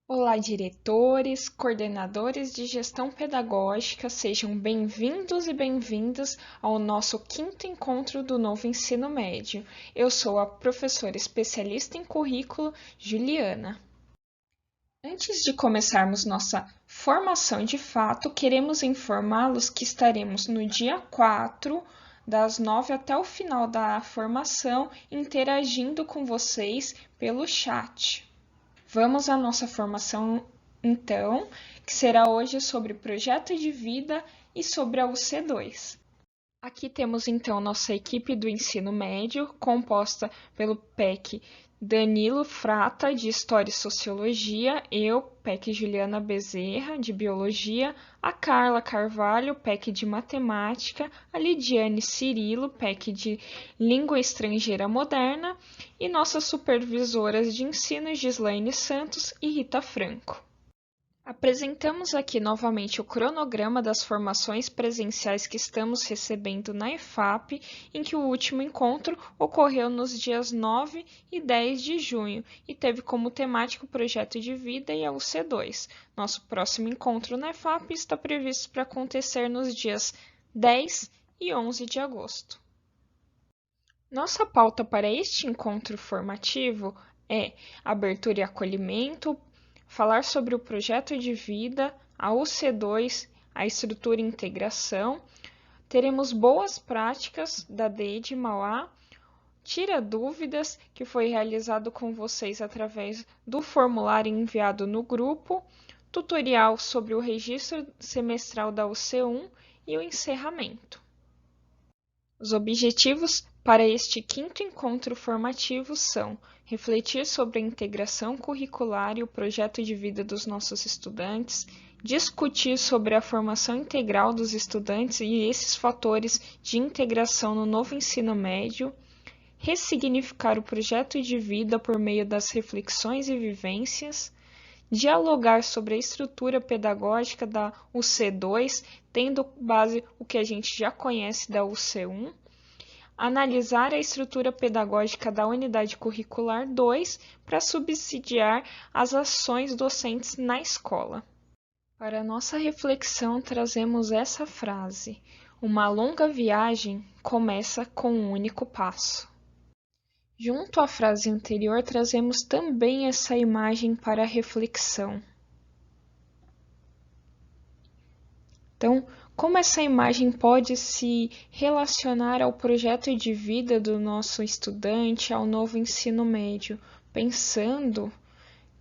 Olá, diretores, coordenadores de gestão pedagógica, sejam bem-vindos e bem-vindas ao nosso quinto encontro do novo ensino médio. Eu sou a professora especialista em currículo, Juliana. Antes de começarmos nossa formação de fato, queremos informá-los que estaremos no dia 4, das 9 até o final da formação, interagindo com vocês pelo chat. Vamos à nossa formação, então, que será hoje sobre projeto de vida e sobre a UC2. Aqui temos, então, nossa equipe do ensino médio, composta pelo PEC Danilo Frata, de História e Sociologia, eu, PEC Juliana Bezerra, de Biologia, a Carla Carvalho, PEC de Matemática, a Lidiane Cirilo, PEC de Língua Estrangeira Moderna, e nossas supervisoras de ensino, Gislaine Santos e Rita Franco. Apresentamos aqui novamente o cronograma das formações presenciais que estamos recebendo na EFAP, em que o último encontro ocorreu nos dias 9 e 10 de junho e teve como temática o projeto de vida e a UC2. Nosso próximo encontro na EFAP está previsto para acontecer nos dias 10 e 11 de agosto. Nossa pauta para este encontro formativo é abertura e acolhimento, falar sobre o projeto de vida, a UC2, a estrutura e integração. Teremos boas práticas da DE de Mauá, Tira Dúvidas, que foi realizado com vocês através do formulário enviado no grupo, tutorial sobre o registro semestral da UC1 e o encerramento. Os objetivos para este quinto encontro formativo são refletir sobre a integração curricular e o projeto de vida dos nossos estudantes, discutir sobre a formação integral dos estudantes e esses fatores de integração no novo ensino médio, ressignificar o projeto de vida por meio das reflexões e vivências, dialogar sobre a estrutura pedagógica da UC2, tendo base o que a gente já conhece da UC1, analisar a estrutura pedagógica da unidade curricular 2 para subsidiar as ações docentes na escola. Para nossa reflexão, trazemos essa frase: uma longa viagem começa com um único passo. Junto à frase anterior, trazemos também essa imagem para a reflexão. Então, como essa imagem pode se relacionar ao projeto de vida do nosso estudante, ao novo ensino médio, pensando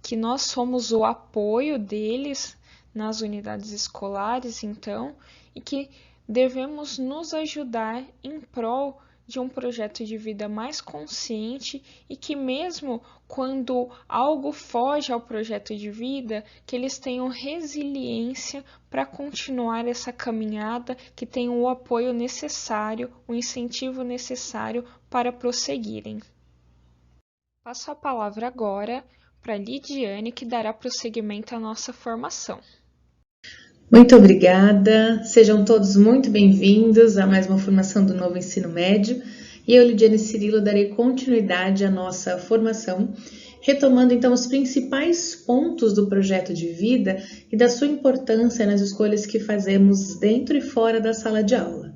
que nós somos o apoio deles nas unidades escolares, então, e que devemos nos ajudar em prol de um projeto de vida mais consciente e que mesmo quando algo foge ao projeto de vida, que eles tenham resiliência para continuar essa caminhada, que tenham o apoio necessário, o incentivo necessário para prosseguirem. Passo a palavra agora para Lidiane, que dará prosseguimento à nossa formação. Muito obrigada, sejam todos muito bem-vindos a mais uma formação do novo ensino médio. E eu, Lidiane Cirilo, darei continuidade à nossa formação, retomando então os principais pontos do projeto de vida e da sua importância nas escolhas que fazemos dentro e fora da sala de aula.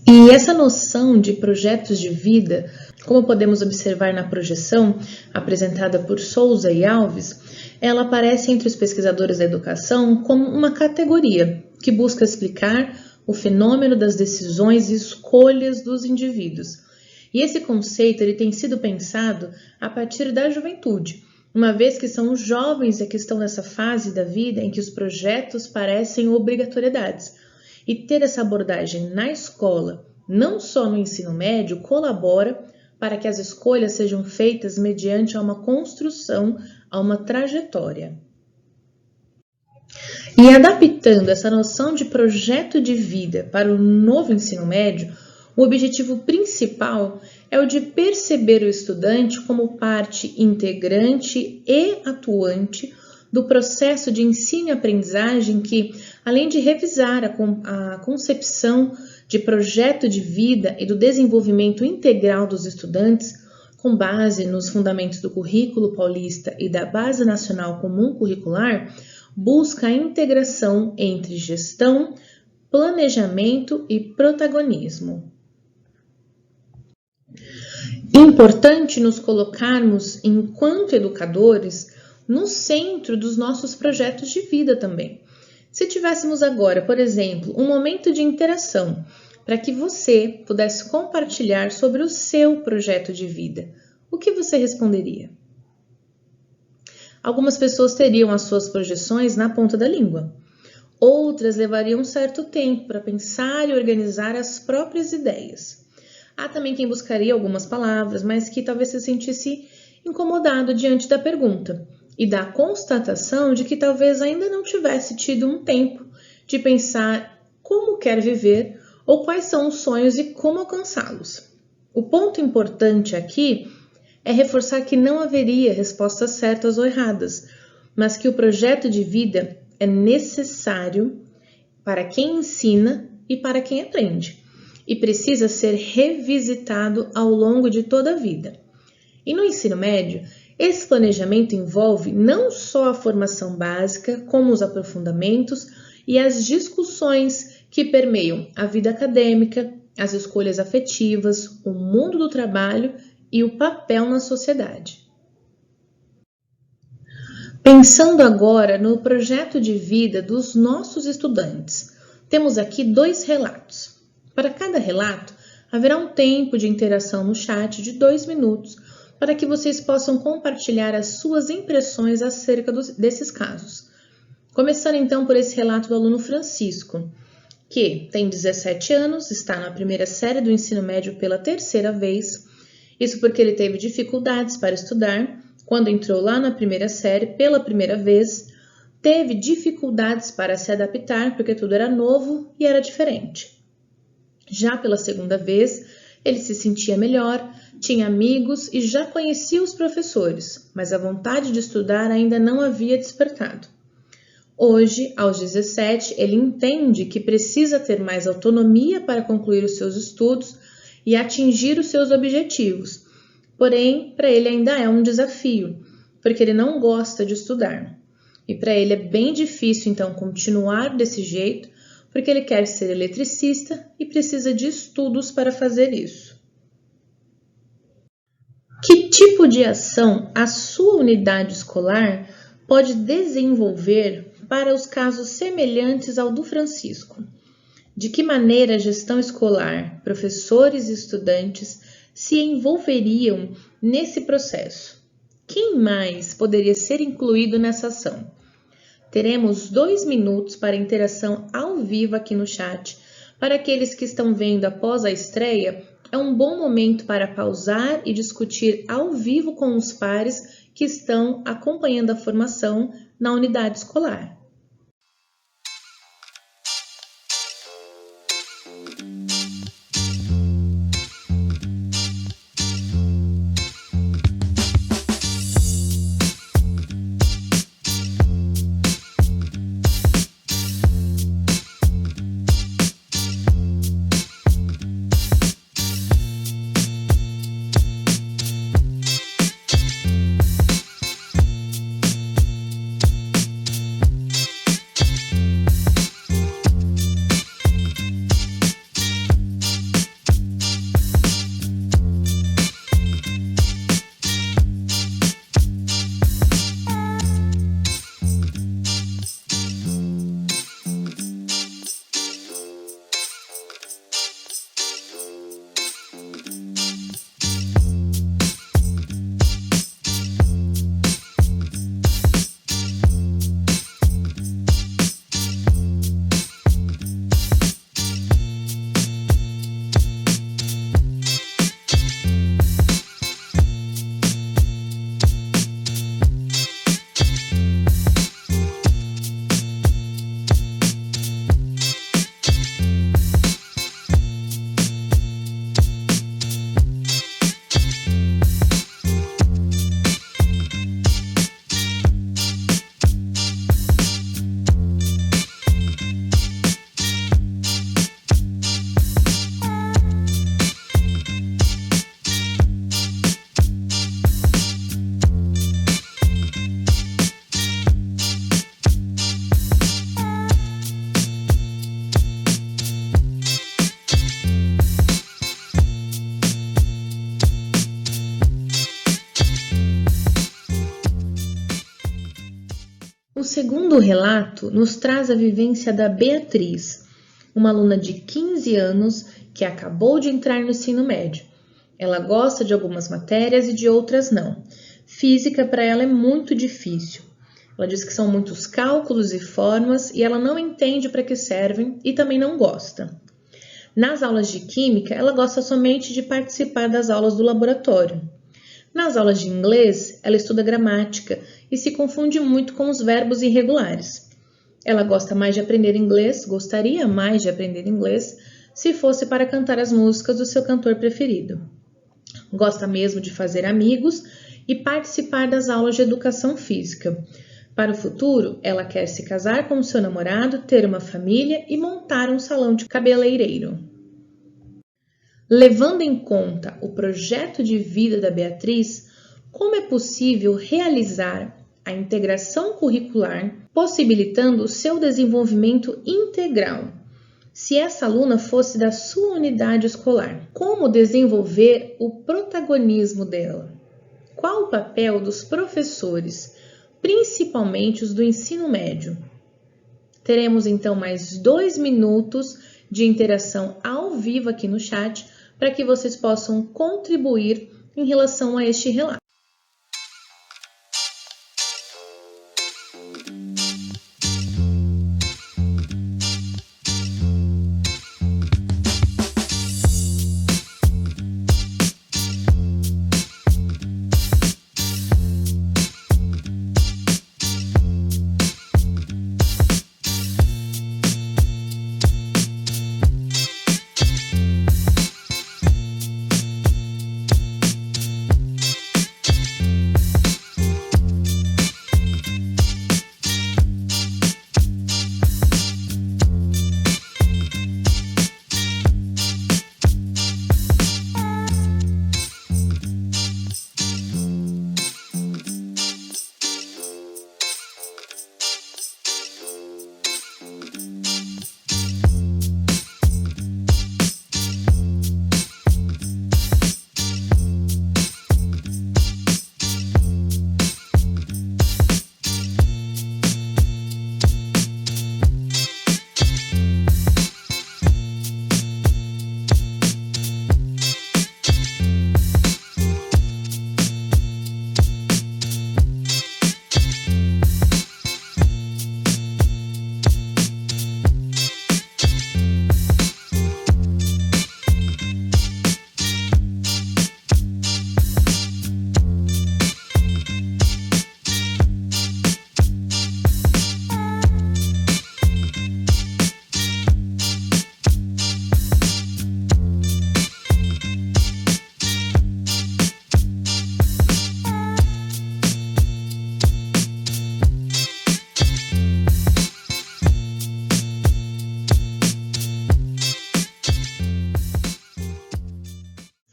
E essa noção de projetos de vida, como podemos observar na projeção apresentada por Souza e Alves, ela aparece entre os pesquisadores da educação como uma categoria que busca explicar o fenômeno das decisões e escolhas dos indivíduos. E esse conceito ele tem sido pensado a partir da juventude, uma vez que são os jovens que estão nessa fase da vida em que os projetos parecem obrigatoriedades. E ter essa abordagem na escola, não só no ensino médio, colabora para que as escolhas sejam feitas mediante uma construção, a uma trajetória. E adaptando essa noção de projeto de vida para o novo ensino médio, o objetivo principal é o de perceber o estudante como parte integrante e atuante do processo de ensino e aprendizagem que, além de revisar a concepção de projeto de vida e do desenvolvimento integral dos estudantes, com base nos fundamentos do Currículo Paulista e da Base Nacional Comum Curricular, busca a integração entre gestão, planejamento e protagonismo. Importante nos colocarmos, enquanto educadores, no centro dos nossos projetos de vida também. Se tivéssemos agora, por exemplo, um momento de interação para que você pudesse compartilhar sobre o seu projeto de vida, o que você responderia? Algumas pessoas teriam as suas projeções na ponta da língua. Outras levariam um certo tempo para pensar e organizar as próprias ideias. Há também quem buscaria algumas palavras, mas que talvez se sentisse incomodado diante da pergunta e da constatação de que talvez ainda não tivesse tido um tempo de pensar como quer viver ou quais são os sonhos e como alcançá-los. O ponto importante aqui é reforçar que não haveria respostas certas ou erradas, mas que o projeto de vida é necessário para quem ensina e para quem aprende, e precisa ser revisitado ao longo de toda a vida. E no ensino médio, esse planejamento envolve não só a formação básica, como os aprofundamentos e as discussões que permeiam a vida acadêmica, as escolhas afetivas, o mundo do trabalho e o papel na sociedade. Pensando agora no projeto de vida dos nossos estudantes, temos aqui 2 relatos. Para cada relato, haverá um tempo de interação no chat de 2 minutos para que vocês possam compartilhar as suas impressões acerca desses casos. Começando então por esse relato do aluno Francisco, que tem 17 anos, está na primeira série do ensino médio pela 3ª vez, isso porque ele teve dificuldades para estudar quando entrou lá na primeira série pela primeira vez, teve dificuldades para se adaptar porque tudo era novo e era diferente. Já pela 2ª vez, ele se sentia melhor, tinha amigos e já conhecia os professores, mas a vontade de estudar ainda não havia despertado. Hoje, aos 17, ele entende que precisa ter mais autonomia para concluir os seus estudos e atingir os seus objetivos. Porém, para ele ainda é um desafio, porque ele não gosta de estudar. E para ele é bem difícil, então, continuar desse jeito, porque ele quer ser eletricista e precisa de estudos para fazer isso. Que tipo de ação a sua unidade escolar pode desenvolver para os casos semelhantes ao do Francisco? De que maneira a gestão escolar, professores e estudantes se envolveriam nesse processo? Quem mais poderia ser incluído nessa ação? Teremos 2 minutos para interação ao vivo aqui no chat. Para aqueles que estão vendo após a estreia, é um bom momento para pausar e discutir ao vivo com os pares que estão acompanhando a formação na unidade escolar. O segundo relato nos traz a vivência da Beatriz, uma aluna de 15 anos que acabou de entrar no ensino médio. Ela gosta de algumas matérias e de outras não. Física para ela é muito difícil. Ela diz que são muitos cálculos e formas e ela não entende para que servem e também não gosta. Nas aulas de química, ela gosta somente de participar das aulas do laboratório. Nas aulas de inglês, ela estuda gramática e se confunde muito com os verbos irregulares. Ela gosta mais de aprender inglês, gostaria mais de aprender inglês, se fosse para cantar as músicas do seu cantor preferido. Gosta mesmo de fazer amigos e participar das aulas de educação física. Para o futuro, ela quer se casar com o seu namorado, ter uma família e montar um salão de cabeleireiro. Levando em conta o projeto de vida da Beatriz, como é possível realizar a integração curricular, possibilitando o seu desenvolvimento integral? Se essa aluna fosse da sua unidade escolar, como desenvolver o protagonismo dela? Qual o papel dos professores, principalmente os do ensino médio? Teremos então mais 2 minutos de interação ao vivo aqui no chat para que vocês possam contribuir em relação a este relato.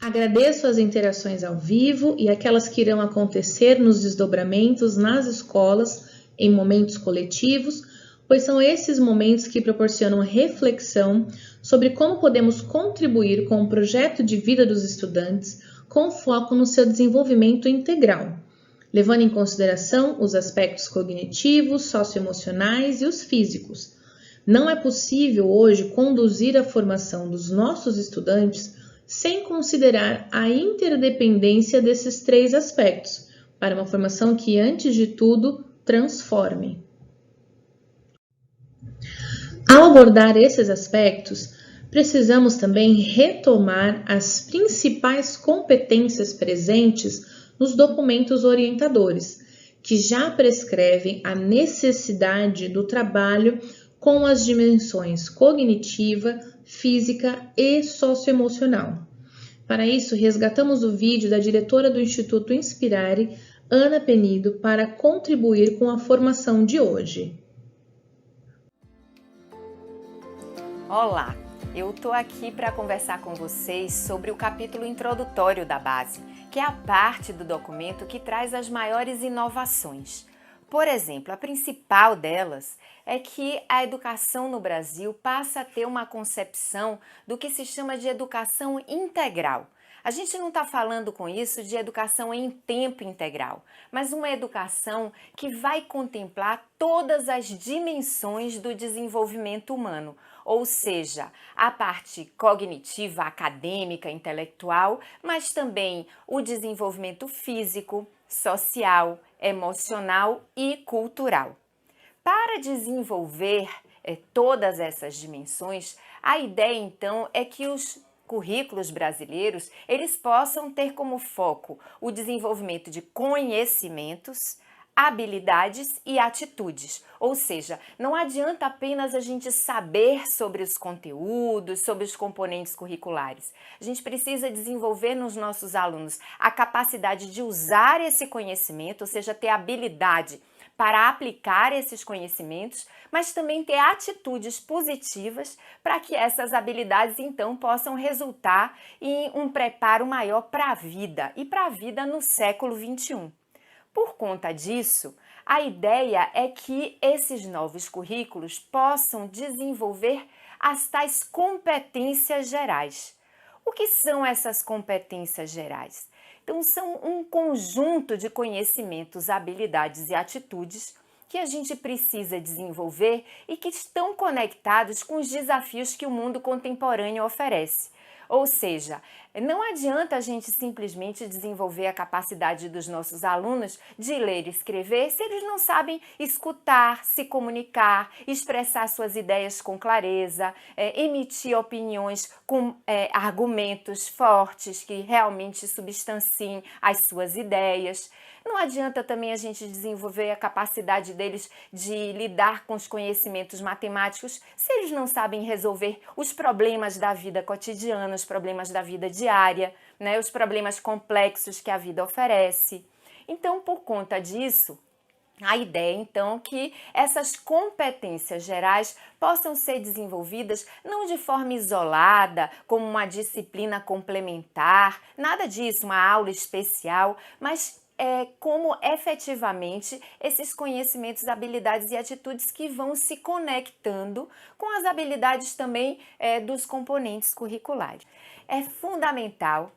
Agradeço as interações ao vivo e aquelas que irão acontecer nos desdobramentos nas escolas, em momentos coletivos, pois são esses momentos que proporcionam reflexão sobre como podemos contribuir com o projeto de vida dos estudantes com foco no seu desenvolvimento integral, levando em consideração os aspectos cognitivos, socioemocionais e os físicos. Não é possível hoje conduzir a formação dos nossos estudantes sem considerar a interdependência desses 3 aspectos, para uma formação que, antes de tudo, transforme. Ao abordar esses aspectos, precisamos também retomar as principais competências presentes nos documentos orientadores, que já prescrevem a necessidade do trabalho com as dimensões cognitiva, física e socioemocional. Para isso, resgatamos o vídeo da diretora do Instituto Inspirare, Ana Penido, para contribuir com a formação de hoje. Olá, eu estou aqui para conversar com vocês sobre o capítulo introdutório da base, que é a parte do documento que traz as maiores inovações. Por exemplo, a principal delas é que a educação no Brasil passa a ter uma concepção do que se chama de educação integral. A gente não está falando com isso de educação em tempo integral, mas uma educação que vai contemplar todas as dimensões do desenvolvimento humano, ou seja, a parte cognitiva, acadêmica, intelectual, mas também o desenvolvimento físico, social, emocional e cultural. Para desenvolver todas essas dimensões, a ideia então é que os currículos brasileiros eles possam ter como foco o desenvolvimento de conhecimentos, habilidades e atitudes. Ou seja, não adianta apenas a gente saber sobre os conteúdos, sobre os componentes curriculares. A gente precisa desenvolver nos nossos alunos a capacidade de usar esse conhecimento, ou seja, ter habilidade para aplicar esses conhecimentos, mas também ter atitudes positivas para que essas habilidades então possam resultar em um preparo maior para a vida e para a vida no século XXI. Por conta disso, a ideia é que esses novos currículos possam desenvolver as tais competências gerais. O que são essas competências gerais? Então, são um conjunto de conhecimentos, habilidades e atitudes que a gente precisa desenvolver e que estão conectados com os desafios que o mundo contemporâneo oferece. Ou seja, não adianta a gente simplesmente desenvolver a capacidade dos nossos alunos de ler e escrever se eles não sabem escutar, se comunicar, expressar suas ideias com clareza, emitir opiniões com argumentos fortes que realmente substanciem as suas ideias. Não adianta também a gente desenvolver a capacidade deles de lidar com os conhecimentos matemáticos se eles não sabem resolver os problemas da vida cotidiana, os problemas da vida diária, né, os problemas complexos que a vida oferece. Então, por conta disso, a ideia, então, é que essas competências gerais possam ser desenvolvidas não de forma isolada, como uma disciplina complementar, nada disso, uma aula especial, mas como efetivamente esses conhecimentos, habilidades e atitudes que vão se conectando com as habilidades também dos componentes curriculares. É fundamental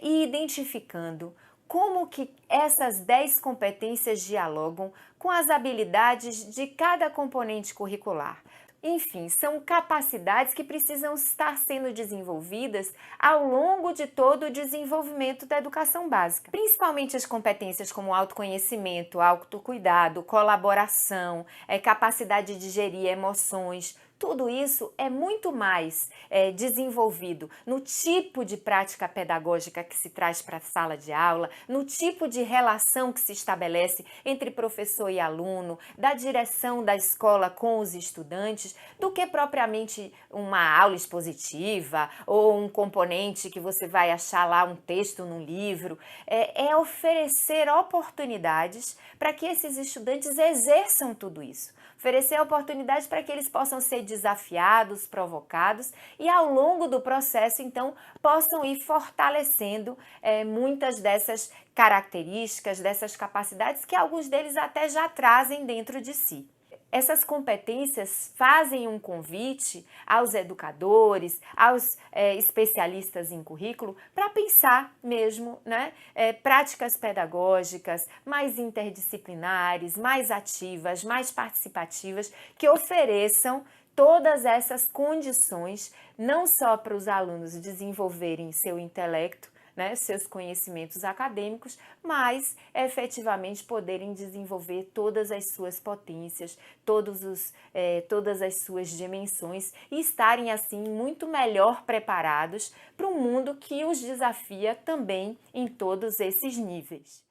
ir identificando como que essas 10 competências dialogam com as habilidades de cada componente curricular. Enfim, são capacidades que precisam estar sendo desenvolvidas ao longo de todo o desenvolvimento da educação básica. Principalmente as competências como autoconhecimento, autocuidado, colaboração, capacidade de gerir emoções. Tudo isso é muito mais desenvolvido no tipo de prática pedagógica que se traz para a sala de aula, no tipo de relação que se estabelece entre professor e aluno, da direção da escola com os estudantes, do que propriamente uma aula expositiva ou um componente que você vai achar lá um texto num livro. É oferecer oportunidades para que esses estudantes exerçam tudo isso. Oferecer oportunidades para que eles possam ser desafiados, provocados e ao longo do processo, então, possam ir fortalecendo muitas dessas características, dessas capacidades que alguns deles até já trazem dentro de si. Essas competências fazem um convite aos educadores, aos especialistas em currículo, para pensar mesmo, né, práticas pedagógicas mais interdisciplinares, mais ativas, mais participativas, que ofereçam todas essas condições, não só para os alunos desenvolverem seu intelecto, né, seus conhecimentos acadêmicos, mas efetivamente poderem desenvolver todas as suas potências, todas as suas dimensões e estarem assim muito melhor preparados para um mundo que os desafia também em todos esses níveis.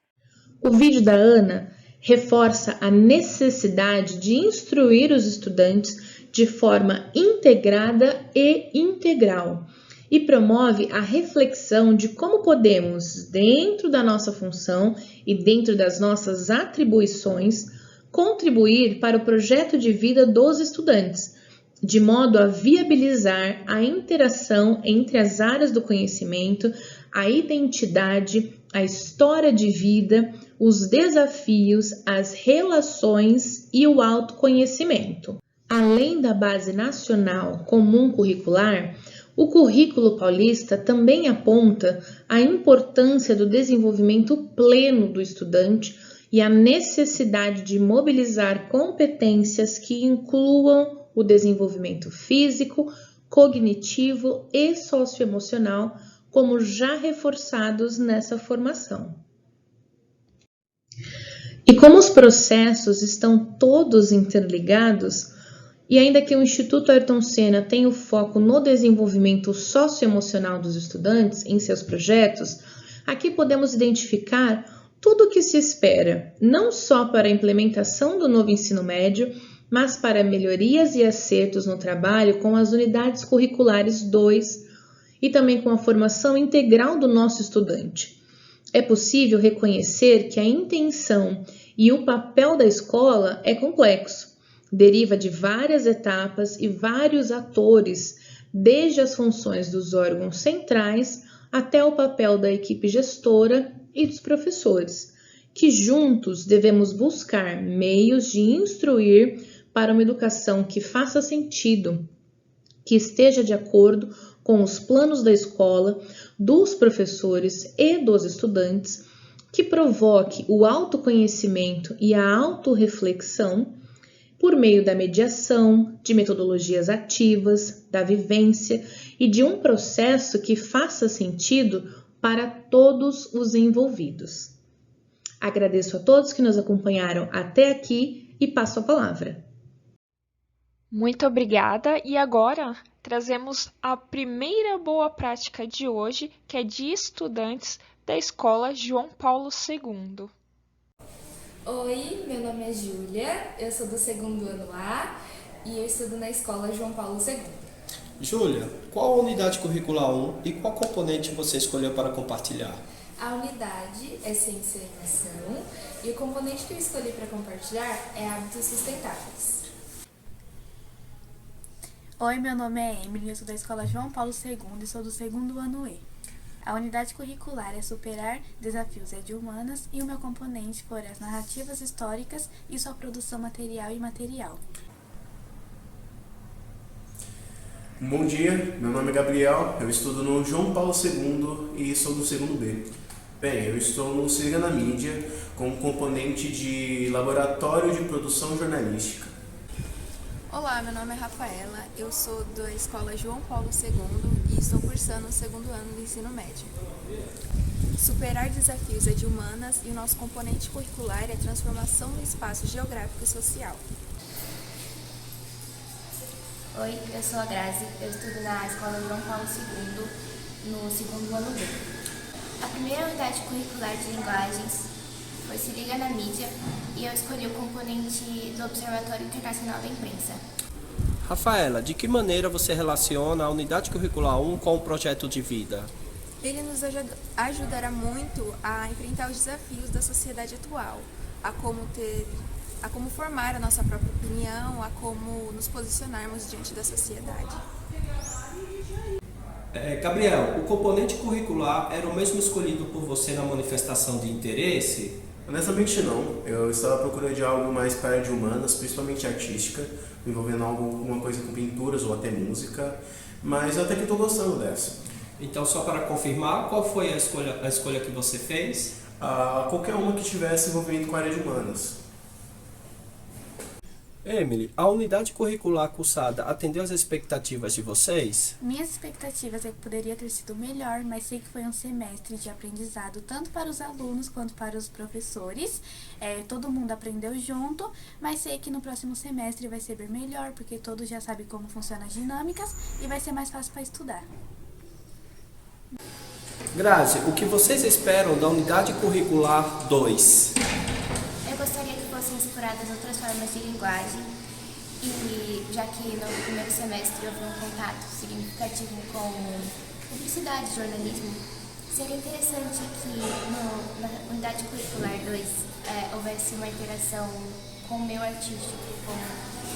O vídeo da Ana reforça a necessidade de instruir os estudantes de forma integrada e integral, e promove a reflexão de como podemos, dentro da nossa função e dentro das nossas atribuições, contribuir para o projeto de vida dos estudantes, de modo a viabilizar a interação entre as áreas do conhecimento, a identidade, a história de vida, os desafios, as relações e o autoconhecimento. Além da Base Nacional Comum Curricular, O currículo paulista também aponta a importância do desenvolvimento pleno do estudante e a necessidade de mobilizar competências que incluam o desenvolvimento físico, cognitivo e socioemocional, como já reforçados nessa formação. E como os processos estão todos interligados, e ainda que o Instituto Ayrton Senna tenha o foco no desenvolvimento socioemocional dos estudantes em seus projetos, aqui podemos identificar tudo o que se espera, não só para a implementação do novo ensino médio, mas para melhorias e acertos no trabalho com as unidades curriculares 2 e também com a formação integral do nosso estudante. É possível reconhecer que a intenção e o papel da escola é complexo. Deriva de várias etapas e vários atores, desde as funções dos órgãos centrais até o papel da equipe gestora e dos professores, que juntos devemos buscar meios de instruir para uma educação que faça sentido, que esteja de acordo com os planos da escola, dos professores e dos estudantes, que provoque o autoconhecimento e a autorreflexão por meio da mediação, de metodologias ativas, da vivência e de um processo que faça sentido para todos os envolvidos. Agradeço a todos que nos acompanharam até aqui e passo a palavra. Muito obrigada, e agora trazemos a primeira boa prática de hoje, que é de estudantes da Escola João Paulo II. Oi, meu nome é Júlia, eu sou do 2º ano A e eu estudo na Escola João Paulo II. Júlia, qual a unidade curricular 1 e qual componente você escolheu para compartilhar? A unidade é Ciência e Educação e o componente que eu escolhi para compartilhar é Hábitos Sustentáveis. Oi, meu nome é Emily, eu sou da Escola João Paulo II e sou do 2º ano E. A unidade curricular é Superar Desafios de Humanas e o meu componente foram as narrativas históricas e sua produção material e imaterial. Bom dia, meu nome é Gabriel, eu estudo no João Paulo II e sou do 2º B. Bem, eu estou no Se Liga na Mídia como componente de Laboratório de Produção Jornalística. Olá, meu nome é Rafaela, eu sou da Escola João Paulo II e estou cursando o 2º ano do ensino médio. Superar desafios de humanas e o nosso componente curricular é a transformação do espaço geográfico e social. Oi, eu sou a Grazi, eu estudo na Escola João Paulo II, no 2º ano B. A primeira unidade curricular de linguagens foi Se Liga na Mídia e eu escolhi o componente do Observatório Internacional da Imprensa. Rafaela, de que maneira você relaciona a unidade curricular 1 com o projeto de vida? Ele nos ajudará muito a enfrentar os desafios da sociedade atual, a como formar a nossa própria opinião, a como nos posicionarmos diante da sociedade. Gabriel, o componente curricular era o mesmo escolhido por você na manifestação de interesse? Honestamente não, eu estava procurando de algo mais para a área de humanas, principalmente artística, envolvendo alguma coisa com pinturas ou até música, mas eu até que estou gostando dessa. Então, só para confirmar, qual foi a escolha que você fez? Qualquer uma que estivesse envolvendo com a área de humanas. Emily, a unidade curricular cursada atendeu às expectativas de vocês? Minhas expectativas é que poderia ter sido melhor, mas sei que foi um semestre de aprendizado tanto para os alunos quanto para os professores. Todo mundo aprendeu junto, mas sei que no próximo semestre vai ser bem melhor, porque todos já sabem como funcionam as dinâmicas e vai ser mais fácil para estudar. Grazi, o que vocês esperam da unidade curricular 2? Eu gostaria que fossem exploradas outras formas de linguagem e, já que no primeiro semestre houve um contato significativo com publicidade, jornalismo, seria interessante que na unidade curricular 2 houvesse uma interação com o meio artístico, como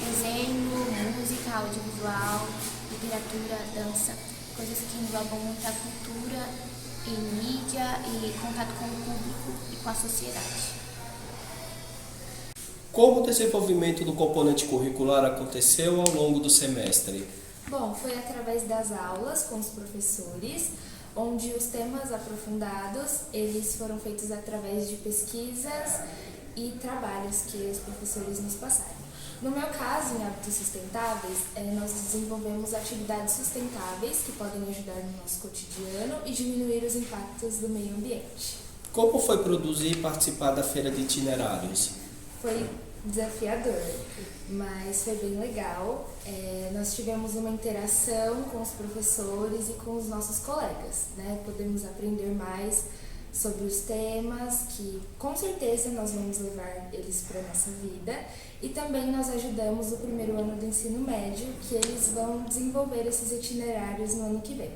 desenho, música, audiovisual, literatura, dança, coisas que englobam muita cultura em mídia e contato com o público e com a sociedade. Como o desenvolvimento do componente curricular aconteceu ao longo do semestre? Bom, foi através das aulas com os professores, onde os temas aprofundados, eles foram feitos através de pesquisas e trabalhos que os professores nos passaram. No meu caso, em hábitos sustentáveis, nós desenvolvemos atividades sustentáveis que podem ajudar no nosso cotidiano e diminuir os impactos do meio ambiente. Como foi produzir e participar da feira de itinerários? Foi desafiador, mas foi bem legal. Nós tivemos uma interação com os professores e com os nossos colegas, né? Podemos aprender mais sobre os temas que com certeza nós vamos levar eles para a nossa vida, e também nós ajudamos o primeiro ano do ensino médio, que eles vão desenvolver esses itinerários no ano que vem.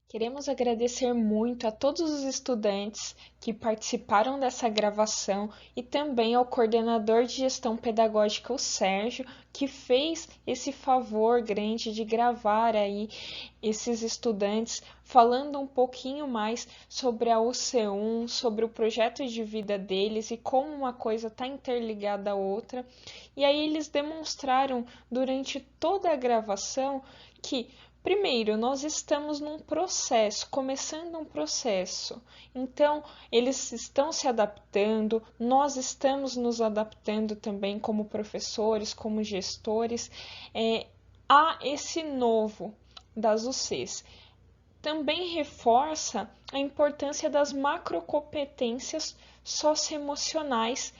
Queremos agradecer muito a todos os estudantes que participaram dessa gravação e também ao coordenador de gestão pedagógica, o Sérgio, que fez esse favor grande de gravar aí esses estudantes falando um pouquinho mais sobre a UC1, sobre o projeto de vida deles e como uma coisa está interligada à outra. E aí eles demonstraram durante toda a gravação que primeiro, nós estamos num processo, começando um processo. Então, eles estão se adaptando, nós estamos nos adaptando também como professores, como gestores, a esse novo das UCs. Também reforça a importância das macrocompetências socioemocionais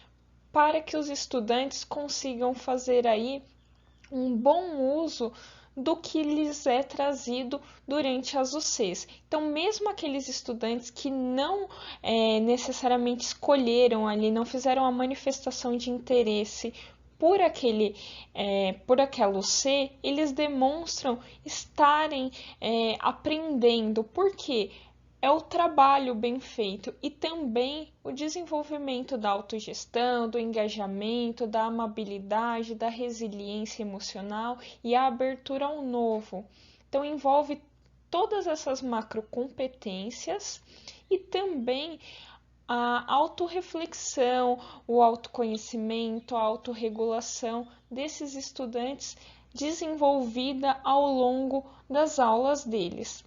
para que os estudantes consigam fazer aí um bom uso do que lhes é trazido durante as UCs. Então, mesmo aqueles estudantes que não necessariamente escolheram ali, não fizeram a manifestação de interesse por aquela UC, eles demonstram estarem aprendendo. Por quê? É o trabalho bem feito e também o desenvolvimento da autogestão, do engajamento, da amabilidade, da resiliência emocional e a abertura ao novo. Então, envolve todas essas macrocompetências e também a autorreflexão, o autoconhecimento, a autorregulação desses estudantes desenvolvida ao longo das aulas deles.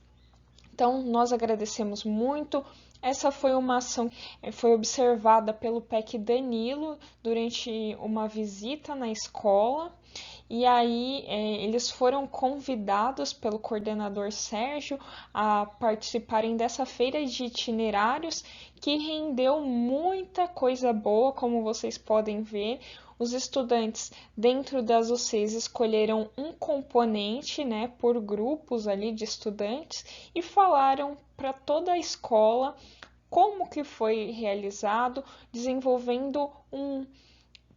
Então, nós agradecemos muito. Essa foi uma ação que foi observada pelo PEC Danilo durante uma visita na escola. E aí, eles foram convidados pelo coordenador Sérgio a participarem dessa feira de itinerários, que rendeu muita coisa boa, como vocês podem ver. Os estudantes dentro das UCs escolheram um componente, né, por grupos ali de estudantes e falaram para toda a escola como que foi realizado, desenvolvendo um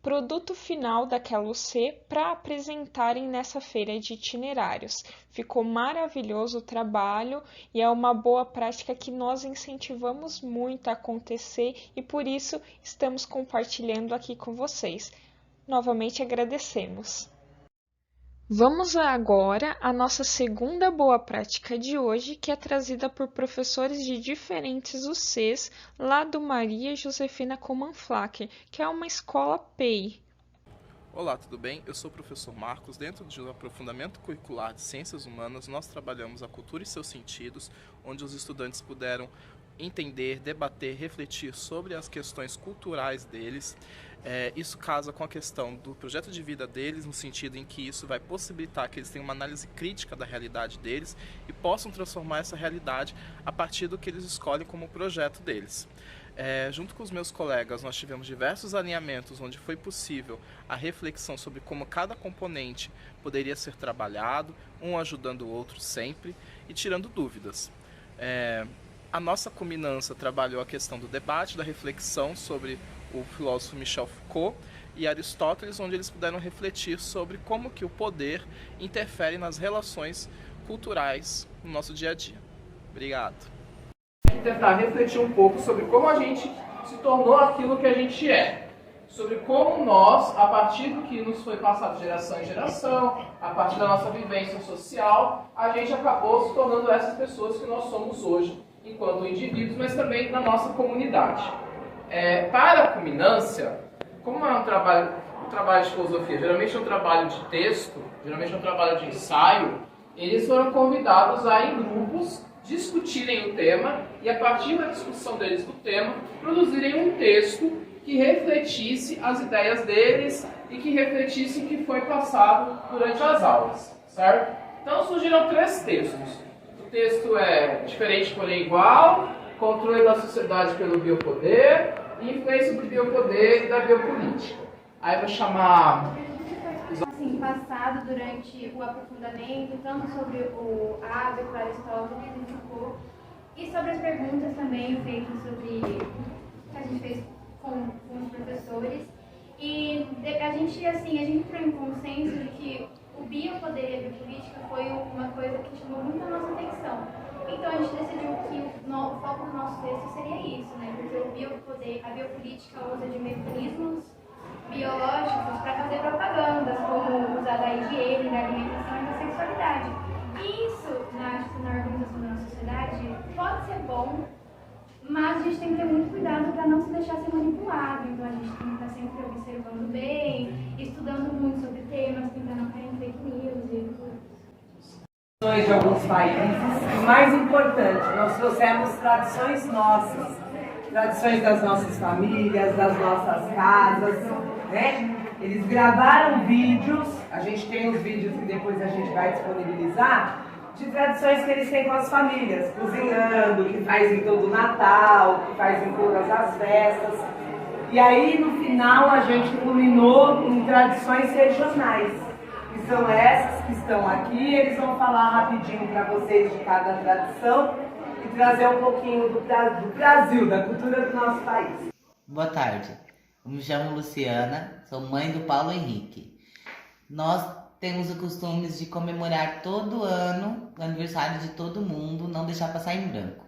produto final daquela UC para apresentarem nessa feira de itinerários. Ficou maravilhoso o trabalho e é uma boa prática que nós incentivamos muito a acontecer e por isso estamos compartilhando aqui com vocês. Novamente agradecemos. Vamos agora à nossa segunda boa prática de hoje, que é trazida por professores de diferentes UCs lá do Maria Josefina Comanflacker, que é uma escola PEI. Olá, tudo bem? Eu sou o professor Marcos. Dentro do aprofundamento curricular de Ciências Humanas, nós trabalhamos a cultura e seus sentidos, onde os estudantes puderam entender, debater, refletir sobre as questões culturais deles. Isso casa com a questão do projeto de vida deles, no sentido em que isso vai possibilitar que eles tenham uma análise crítica da realidade deles e possam transformar essa realidade a partir do que eles escolhem como projeto deles. Junto com os meus colegas, nós tivemos diversos alinhamentos onde foi possível a reflexão sobre como cada componente poderia ser trabalhado, um ajudando o outro sempre e tirando dúvidas. A nossa culminância trabalhou a questão do debate, da reflexão sobre o filósofo Michel Foucault e Aristóteles, onde eles puderam refletir sobre como que o poder interfere nas relações culturais no nosso dia a dia. Obrigado. Tentar refletir um pouco sobre como a gente se tornou aquilo que a gente é. Sobre como nós, a partir do que nos foi passado de geração em geração, a partir da nossa vivência social, a gente acabou se tornando essas pessoas que nós somos hoje, enquanto indivíduos, mas também na nossa comunidade. Para a culminância, como é um trabalho de filosofia, geralmente é um trabalho de texto, geralmente é um trabalho de ensaio, eles foram convidados a, em grupos, discutirem o tema e, a partir da discussão deles do tema, produzirem um texto que refletisse as ideias deles e que refletisse o que foi passado durante as aulas, certo? Então surgiram 3 textos. O texto é Diferente, porém igual, Controle da sociedade pelo biopoder e Influência do biopoder e da biopolítica. Aí eu vou chamar... Assim, passado durante o aprofundamento, tanto sobre o Hábito, Aristóteles e Foucault, e sobre as perguntas também feitas sobre que a gente fez com os professores. E a gente entrou em consenso de que o biopoder e a biopolítica foi uma coisa que chamou muito a nossa atenção. Então a gente decidiu que o foco do nosso texto seria isso, né? Porque o biopoder, a biopolítica usa de mecanismos biológicos para fazer propagandas, como usar da higiene, da alimentação e da sexualidade. E isso, na organização da nossa sociedade, pode ser bom, mas a gente tem que ter muito cuidado para não se deixar ser manipulado. Então a gente tem que estar sempre observando bem, estudando muito sobre temas, tentando não cair em fake news e tudo. De alguns países, e mais importante, nós trouxemos tradições nossas, tradições das nossas famílias, das nossas casas, né? Eles gravaram vídeos, a gente tem os vídeos que depois a gente vai disponibilizar, de tradições que eles têm com as famílias, cozinhando, que faz em todo o Natal, que faz em todas as festas. E aí, no final, a gente culminou em tradições regionais, que são essas que estão aqui. Eles vão falar rapidinho para vocês de cada tradição e trazer um pouquinho do Brasil, da cultura do nosso país. Boa tarde, eu me chamo Luciana, sou mãe do Paulo Henrique. Nós temos o costume de comemorar todo ano o aniversário de todo mundo, não deixar passar em branco.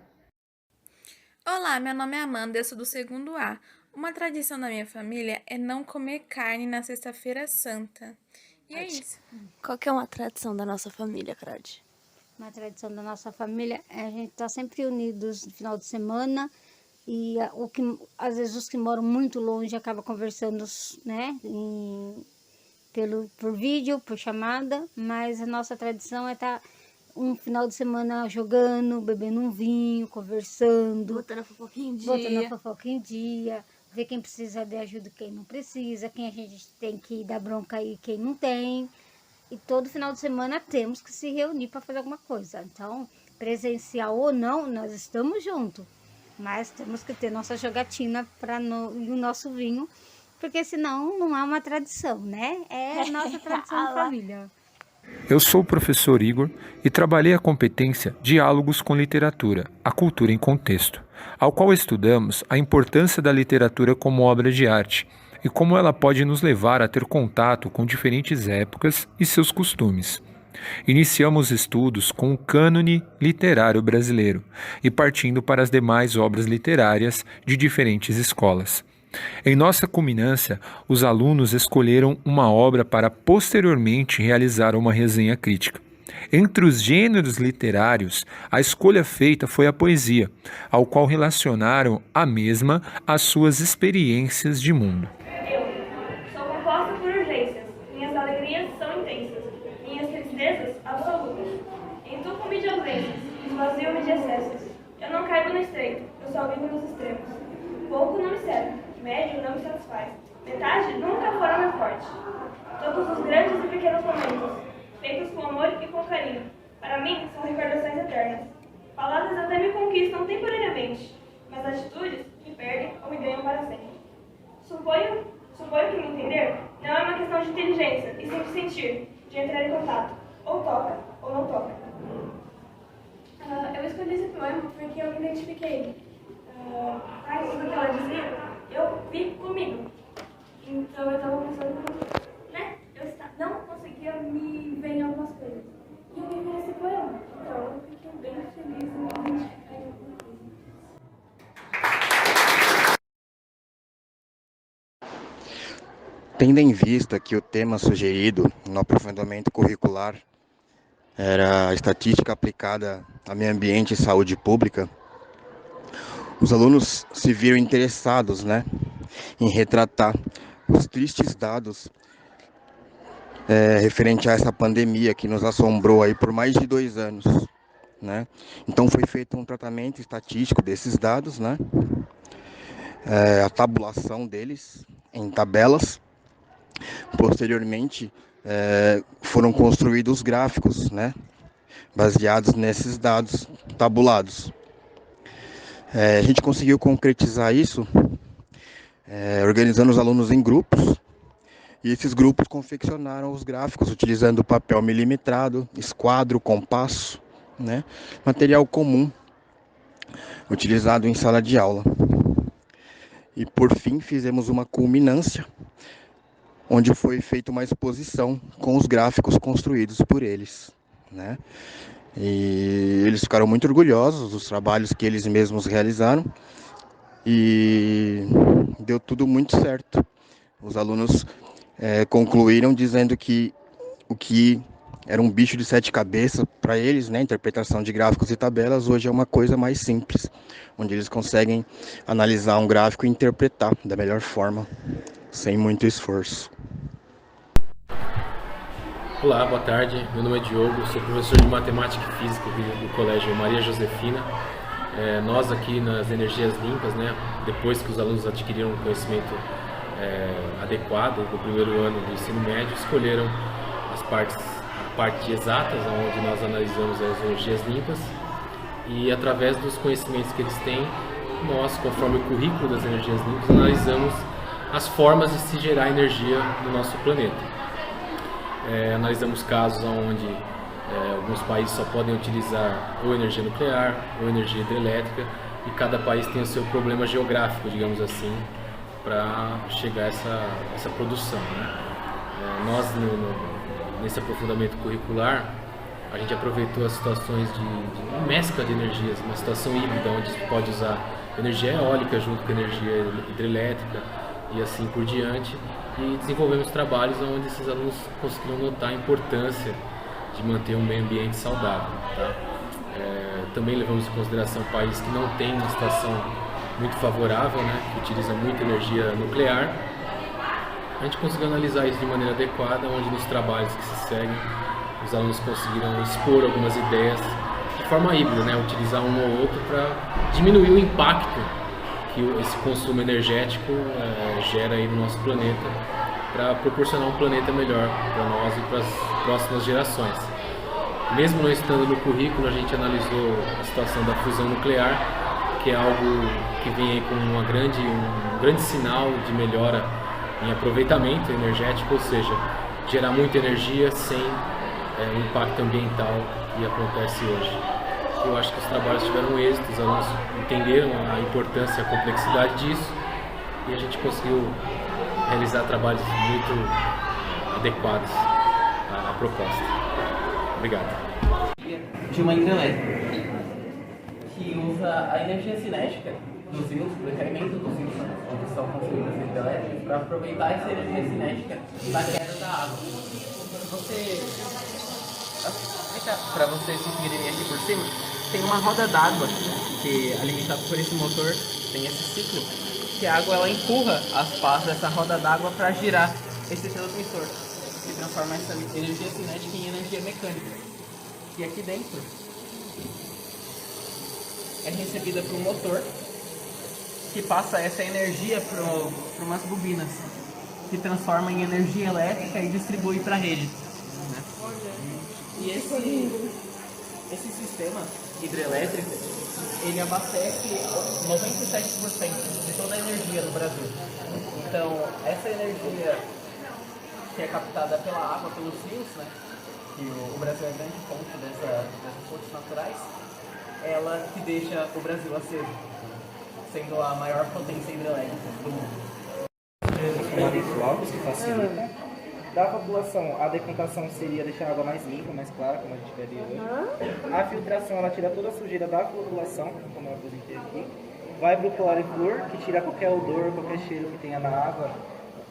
Olá, meu nome é Amanda, eu sou do 2º A. Uma tradição da minha família é não comer carne na Sexta-feira Santa. E é isso. Qual que é uma tradição da nossa família, Crade? Uma tradição da nossa família é a gente estar sempre unidos no final de semana e às vezes os que moram muito longe acabam conversando, né, por vídeo, por chamada, mas a nossa tradição é estar um final de semana jogando, bebendo um vinho, conversando, botando a fofoca em dia, ver quem precisa de ajuda e quem não precisa, quem a gente tem que dar bronca e quem não tem. E todo final de semana temos que se reunir para fazer alguma coisa. Então, presencial ou não, nós estamos juntos. Mas temos que ter nossa jogatina e o nosso vinho, porque senão não há uma tradição, né? É a nossa tradição da família. Eu sou o professor Igor e trabalhei a competência Diálogos com Literatura, a cultura em contexto, ao qual estudamos a importância da literatura como obra de arte e como ela pode nos levar a ter contato com diferentes épocas e seus costumes. Iniciamos estudos com o cânone literário brasileiro e partindo para as demais obras literárias de diferentes escolas. Em nossa culminância, os alunos escolheram uma obra para posteriormente realizar uma resenha crítica. Entre os gêneros literários, a escolha feita foi a poesia, ao qual relacionaram a mesma às suas experiências de mundo. Eu sou composta por urgências, minhas alegrias são intensas, minhas tristezas absolutas. Entupam-me de ausências, esvazio-me de excessos. Eu não caibo no estreito, eu só vivo nos extremos. Pouco não me serve, médio não me satisfaz, metade nunca fora meu forte. Todos os grandes e pequenos momentos, feitos com amor e com carinho, para mim são recordações eternas. Palavras até me conquistam temporariamente, mas atitudes me perdem ou me ganham para sempre. Suponho que me entender não é uma questão de inteligência, e sim de sentir, de entrar em contato. Ou toca, ou não toca. Eu escolhi esse poema porque eu me identifiquei. Tudo que ela dizia, eu vi comigo. Então eu estava pensando, né? Eu não conseguia me ver em algumas coisas. E eu me vi nesse poema. Então eu fiquei bem feliz em me identificar em alguma coisa. Tendo em vista que o tema sugerido no aprofundamento curricular era a estatística aplicada a meio ambiente e saúde pública, os alunos se viram interessados, em retratar os tristes dados referente a essa pandemia que nos assombrou aí por mais de 2 anos, Então foi feito um tratamento estatístico desses dados, a tabulação deles em tabelas. Posteriormente, foram construídos gráficos, baseados nesses dados tabulados. A gente conseguiu concretizar isso organizando os alunos em grupos, e esses grupos confeccionaram os gráficos utilizando papel milimetrado, esquadro, compasso, material comum utilizado em sala de aula. E por fim fizemos uma culminância, onde foi feita uma exposição com os gráficos construídos por eles, E eles ficaram muito orgulhosos dos trabalhos que eles mesmos realizaram e deu tudo muito certo. Os alunos concluíram dizendo que o que era um bicho de 7 cabeças para eles, interpretação de gráficos e tabelas, hoje é uma coisa mais simples, onde eles conseguem analisar um gráfico e interpretar da melhor forma, sem muito esforço. Olá, boa tarde. Meu nome é Diogo, sou professor de Matemática e Física do Colégio Maria Josefina. Nós aqui nas Energias Limpas, depois que os alunos adquiriram um conhecimento adequado no primeiro ano do ensino médio, escolheram a parte de exatas, onde nós analisamos as energias limpas, e através dos conhecimentos que eles têm, nós, conforme o currículo das energias limpas, analisamos as formas de se gerar energia no nosso planeta. Analisamos casos onde alguns países só podem utilizar ou energia nuclear ou energia hidrelétrica, e cada país tem o seu problema geográfico, digamos assim, para chegar a essa produção. Nós, nesse aprofundamento curricular, a gente aproveitou as situações de mescla de energias, uma situação híbrida, onde se pode usar energia eólica junto com energia hidrelétrica e assim por diante, e desenvolvemos trabalhos onde esses alunos conseguiram notar a importância de manter um meio ambiente saudável. Também levamos em consideração países que não têm uma situação muito favorável, que utiliza muita energia nuclear. A gente conseguiu analisar isso de maneira adequada, onde nos trabalhos que se seguem, os alunos conseguiram expor algumas ideias de forma híbrida, utilizar um ou outro para diminuir o impacto que esse consumo energético gera aí no nosso planeta, para proporcionar um planeta melhor para nós e para as próximas gerações. Mesmo não estando no currículo, a gente analisou a situação da fusão nuclear, que é algo que vem aí com um grande sinal de melhora em aproveitamento energético, ou seja, gerar muita energia sem impacto ambiental que acontece hoje. Eu acho que os trabalhos tiveram êxito, os alunos entenderam a importância e a complexidade disso, e a gente conseguiu realizar trabalhos muito adequados à proposta. Obrigado. De uma hidrelétrica que usa a energia cinética dos rios, do requerimento dos rios, onde são construídas as hidrelétricas, para aproveitar essa energia cinética da queda da água. Para vocês conseguirem ver aqui por cima, tem uma roda d'água que é alimentada por esse motor, tem esse ciclo, que a água ela empurra as pás dessa roda d'água para girar esse transmissor, que transforma essa energia cinética em energia mecânica. E aqui dentro é recebida por um motor que passa essa energia para umas bobinas, que transforma em energia elétrica e distribui para a rede. E esse sistema hidrelétrico, ele abastece 97% de toda a energia no Brasil. Então, essa energia que é captada pela água, pelos rios, né, que o Brasil é grande fonte dessas fontes naturais, ela que deixa o Brasil aceso, sendo a maior potência hidrelétrica do mundo. Que facilita. Da população, a decantação seria deixar a água mais limpa, mais clara, como a gente vê hoje. A filtração, ela tira toda a sujeira da população, como eu apresentei aqui. Vai para o Clariflor, que tira qualquer odor, qualquer cheiro que tenha na água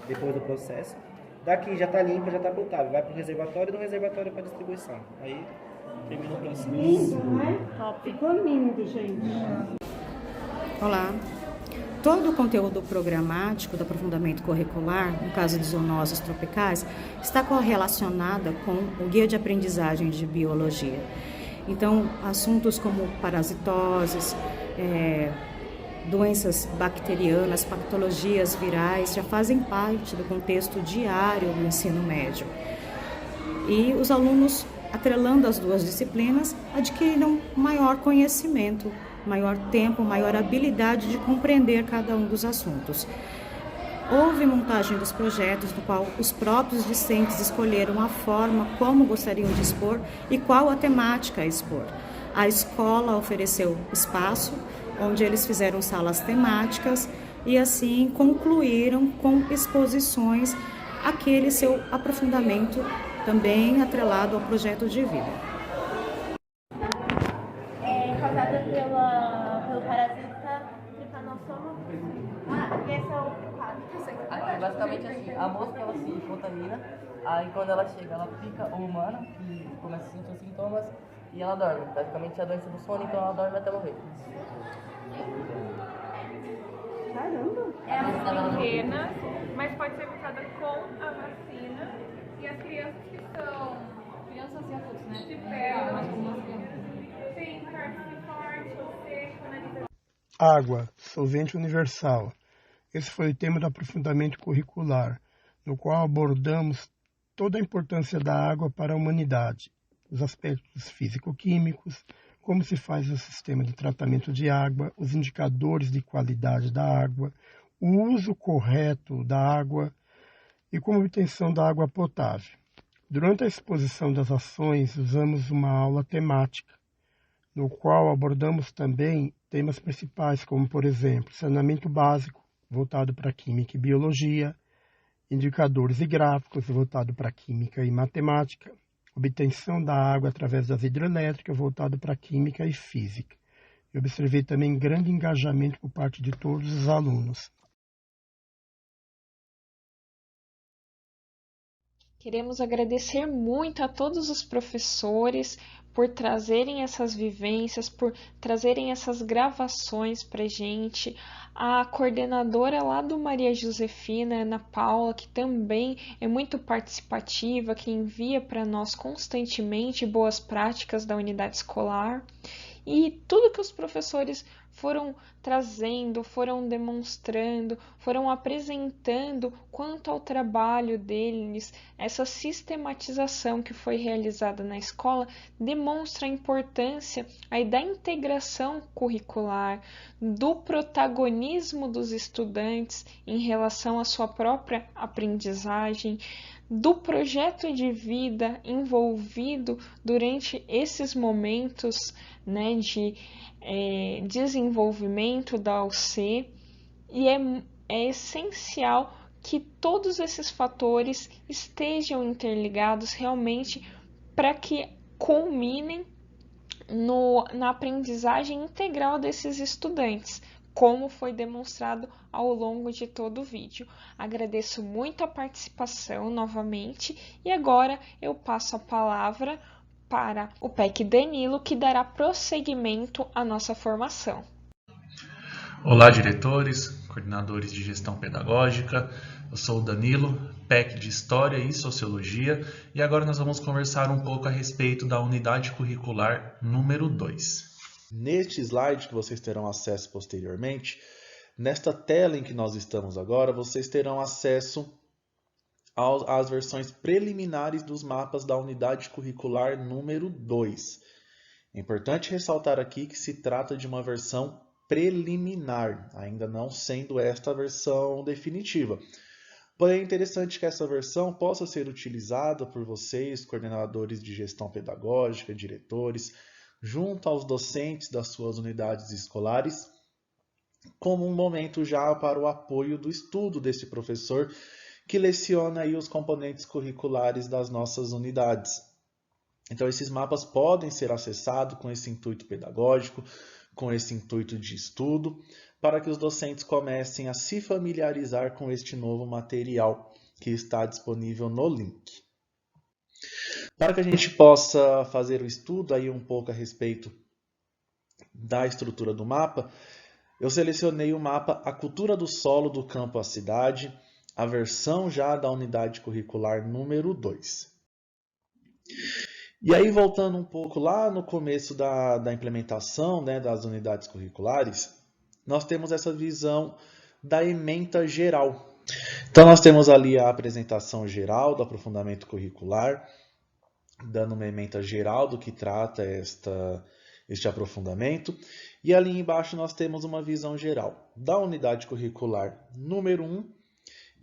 depois do processo. Daqui já está limpa, já está potável. Vai para o reservatório e do reservatório para distribuição. Aí termina o processo. Lindo, né? Top. Ficou lindo, gente. Olá. Todo o conteúdo programático do aprofundamento curricular, no caso de zoonoses tropicais, está correlacionada com o guia de aprendizagem de biologia. Então, assuntos como parasitoses, doenças bacterianas, patologias virais já fazem parte do contexto diário do ensino médio. E os alunos, atrelando as duas disciplinas, adquiriram maior conhecimento, maior tempo, maior habilidade de compreender cada um dos assuntos. Houve montagem dos projetos, no qual os próprios discentes escolheram a forma como gostariam de expor e qual a temática a expor. A escola ofereceu espaço, onde eles fizeram salas temáticas e assim concluíram com exposições aquele seu aprofundamento também atrelado ao projeto de vida. Causada pelo parasita Trypanosoma. E esse é o quadro. Basicamente assim, a mosca ela se contamina, aí quando ela chega ela pica o humano e começa a sentir os sintomas e ela dorme. Basicamente é a doença do sono, então ela dorme até morrer. Caramba! É pequena, mas pode ser evitada com a vacina. E as crianças que são crianças e adultos, né? De pele, tem parte forte, você canaliza. Água, solvente universal. Esse foi o tema do aprofundamento curricular, no qual abordamos toda a importância da água para a humanidade, os aspectos físico-químicos, como se faz o sistema de tratamento de água, os indicadores de qualidade da água, o uso correto da água e como obtenção da água potável. Durante a exposição das ações, usamos uma aula temática, no qual abordamos também temas principais, como, por exemplo, saneamento básico, voltado para química e biologia, indicadores e gráficos, voltado para química e matemática, obtenção da água através das hidrelétricas, voltado para química e física. Eu observei também grande engajamento por parte de todos os alunos. Queremos agradecer muito a todos os professores por trazerem essas vivências, por trazerem essas gravações para a gente. A coordenadora lá do Maria Josefina, Ana Paula, que também é muito participativa, que envia para nós constantemente boas práticas da unidade escolar. E tudo que os professores foram trazendo, foram demonstrando, foram apresentando quanto ao trabalho deles, essa sistematização que foi realizada na escola demonstra a importância aí da integração curricular, do protagonismo dos estudantes em relação à sua própria aprendizagem, do projeto de vida envolvido durante esses momentos, né, de desenvolvimento da UC, e é essencial que todos esses fatores estejam interligados realmente para que culminem na aprendizagem integral desses estudantes, como foi demonstrado ao longo de todo o vídeo. Agradeço muito a participação novamente e agora eu passo a palavra para o PEC Danilo, que dará prosseguimento à nossa formação. Olá, diretores, coordenadores de gestão pedagógica. Eu sou o Danilo, PEC de História e Sociologia, e agora nós vamos conversar um pouco a respeito da unidade curricular número 2. Neste slide que vocês terão acesso posteriormente, nesta tela em que nós estamos agora, vocês terão acesso às versões preliminares dos mapas da unidade curricular número 2. É importante ressaltar aqui que se trata de uma versão preliminar, ainda não sendo esta a versão definitiva. Porém, é interessante que essa versão possa ser utilizada por vocês, coordenadores de gestão pedagógica, diretores, junto aos docentes das suas unidades escolares, como um momento já para o apoio do estudo desse professor que leciona aí os componentes curriculares das nossas unidades. Então, esses mapas podem ser acessados com esse intuito pedagógico, com esse intuito de estudo, para que os docentes comecem a se familiarizar com este novo material que está disponível no link. Para que a gente possa fazer o estudo aí um pouco a respeito da estrutura do mapa, eu selecionei o mapa A Cultura do Solo do Campo à Cidade, a versão já da unidade curricular número 2. E aí, voltando um pouco lá no começo da implementação, né, das unidades curriculares, nós temos essa visão da ementa geral. Então, nós temos ali a apresentação geral do aprofundamento curricular, dando uma ementa geral do que trata este aprofundamento. E ali embaixo nós temos uma visão geral da unidade curricular número 1.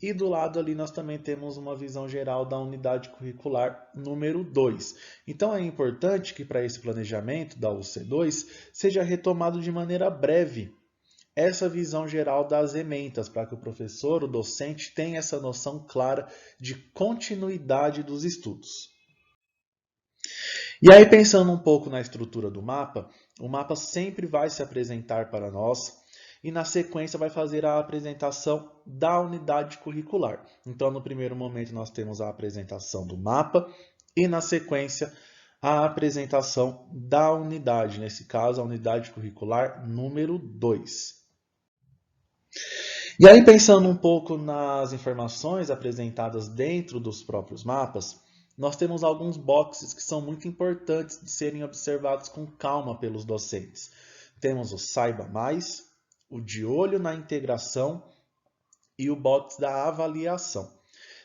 E do lado ali nós também temos uma visão geral da unidade curricular número 2. Então é importante que para esse planejamento da UC2 seja retomado de maneira breve essa visão geral das ementas, para que o professor, o docente, tenha essa noção clara de continuidade dos estudos. E aí, pensando um pouco na estrutura do mapa, o mapa sempre vai se apresentar para nós e na sequência vai fazer a apresentação da unidade curricular. Então, no primeiro momento, nós temos a apresentação do mapa e na sequência a apresentação da unidade, nesse caso a unidade curricular número 2. E aí, pensando um pouco nas informações apresentadas dentro dos próprios mapas, nós temos alguns boxes que são muito importantes de serem observados com calma pelos docentes. Temos o Saiba Mais, o De Olho na Integração e o box da avaliação.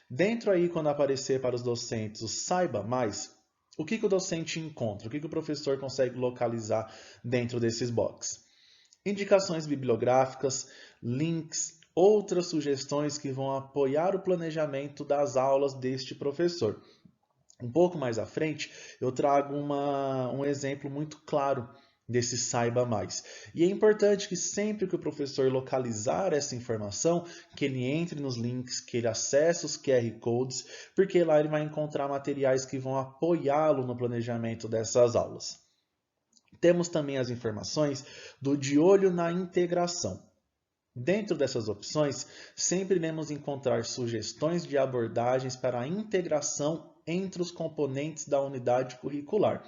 Dentro aí, quando aparecer para os docentes o Saiba Mais, o que o docente encontra? O que o professor consegue localizar dentro desses boxes? Indicações bibliográficas, links, outras sugestões que vão apoiar o planejamento das aulas deste professor. Um pouco mais à frente, eu trago um exemplo muito claro desse Saiba Mais. E é importante que sempre que o professor localizar essa informação, que ele entre nos links, que ele acesse os QR Codes, porque lá ele vai encontrar materiais que vão apoiá-lo no planejamento dessas aulas. Temos também as informações do De Olho na Integração. Dentro dessas opções, sempre iremos encontrar sugestões de abordagens para a integração entre os componentes da unidade curricular.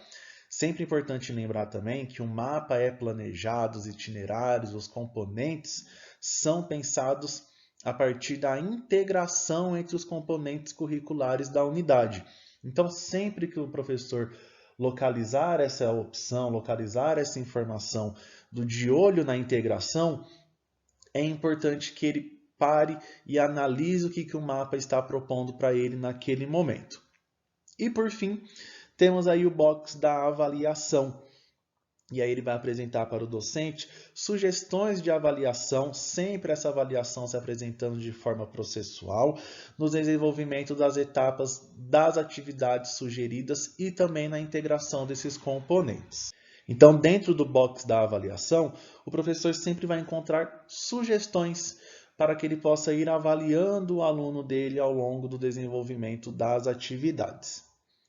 Sempre importante lembrar também que o mapa é planejado, os itinerários, os componentes são pensados a partir da integração entre os componentes curriculares da unidade. Então, sempre que o professor localizar essa opção, localizar essa informação do De Olho na Integração, é importante que ele pare e analise o que o mapa está propondo para ele naquele momento. E por fim, temos aí o box da avaliação. E aí ele vai apresentar para o docente sugestões de avaliação, sempre essa avaliação se apresentando de forma processual, no desenvolvimento das etapas das atividades sugeridas e também na integração desses componentes. Então, dentro do box da avaliação, o professor sempre vai encontrar sugestões para que ele possa ir avaliando o aluno dele ao longo do desenvolvimento das atividades.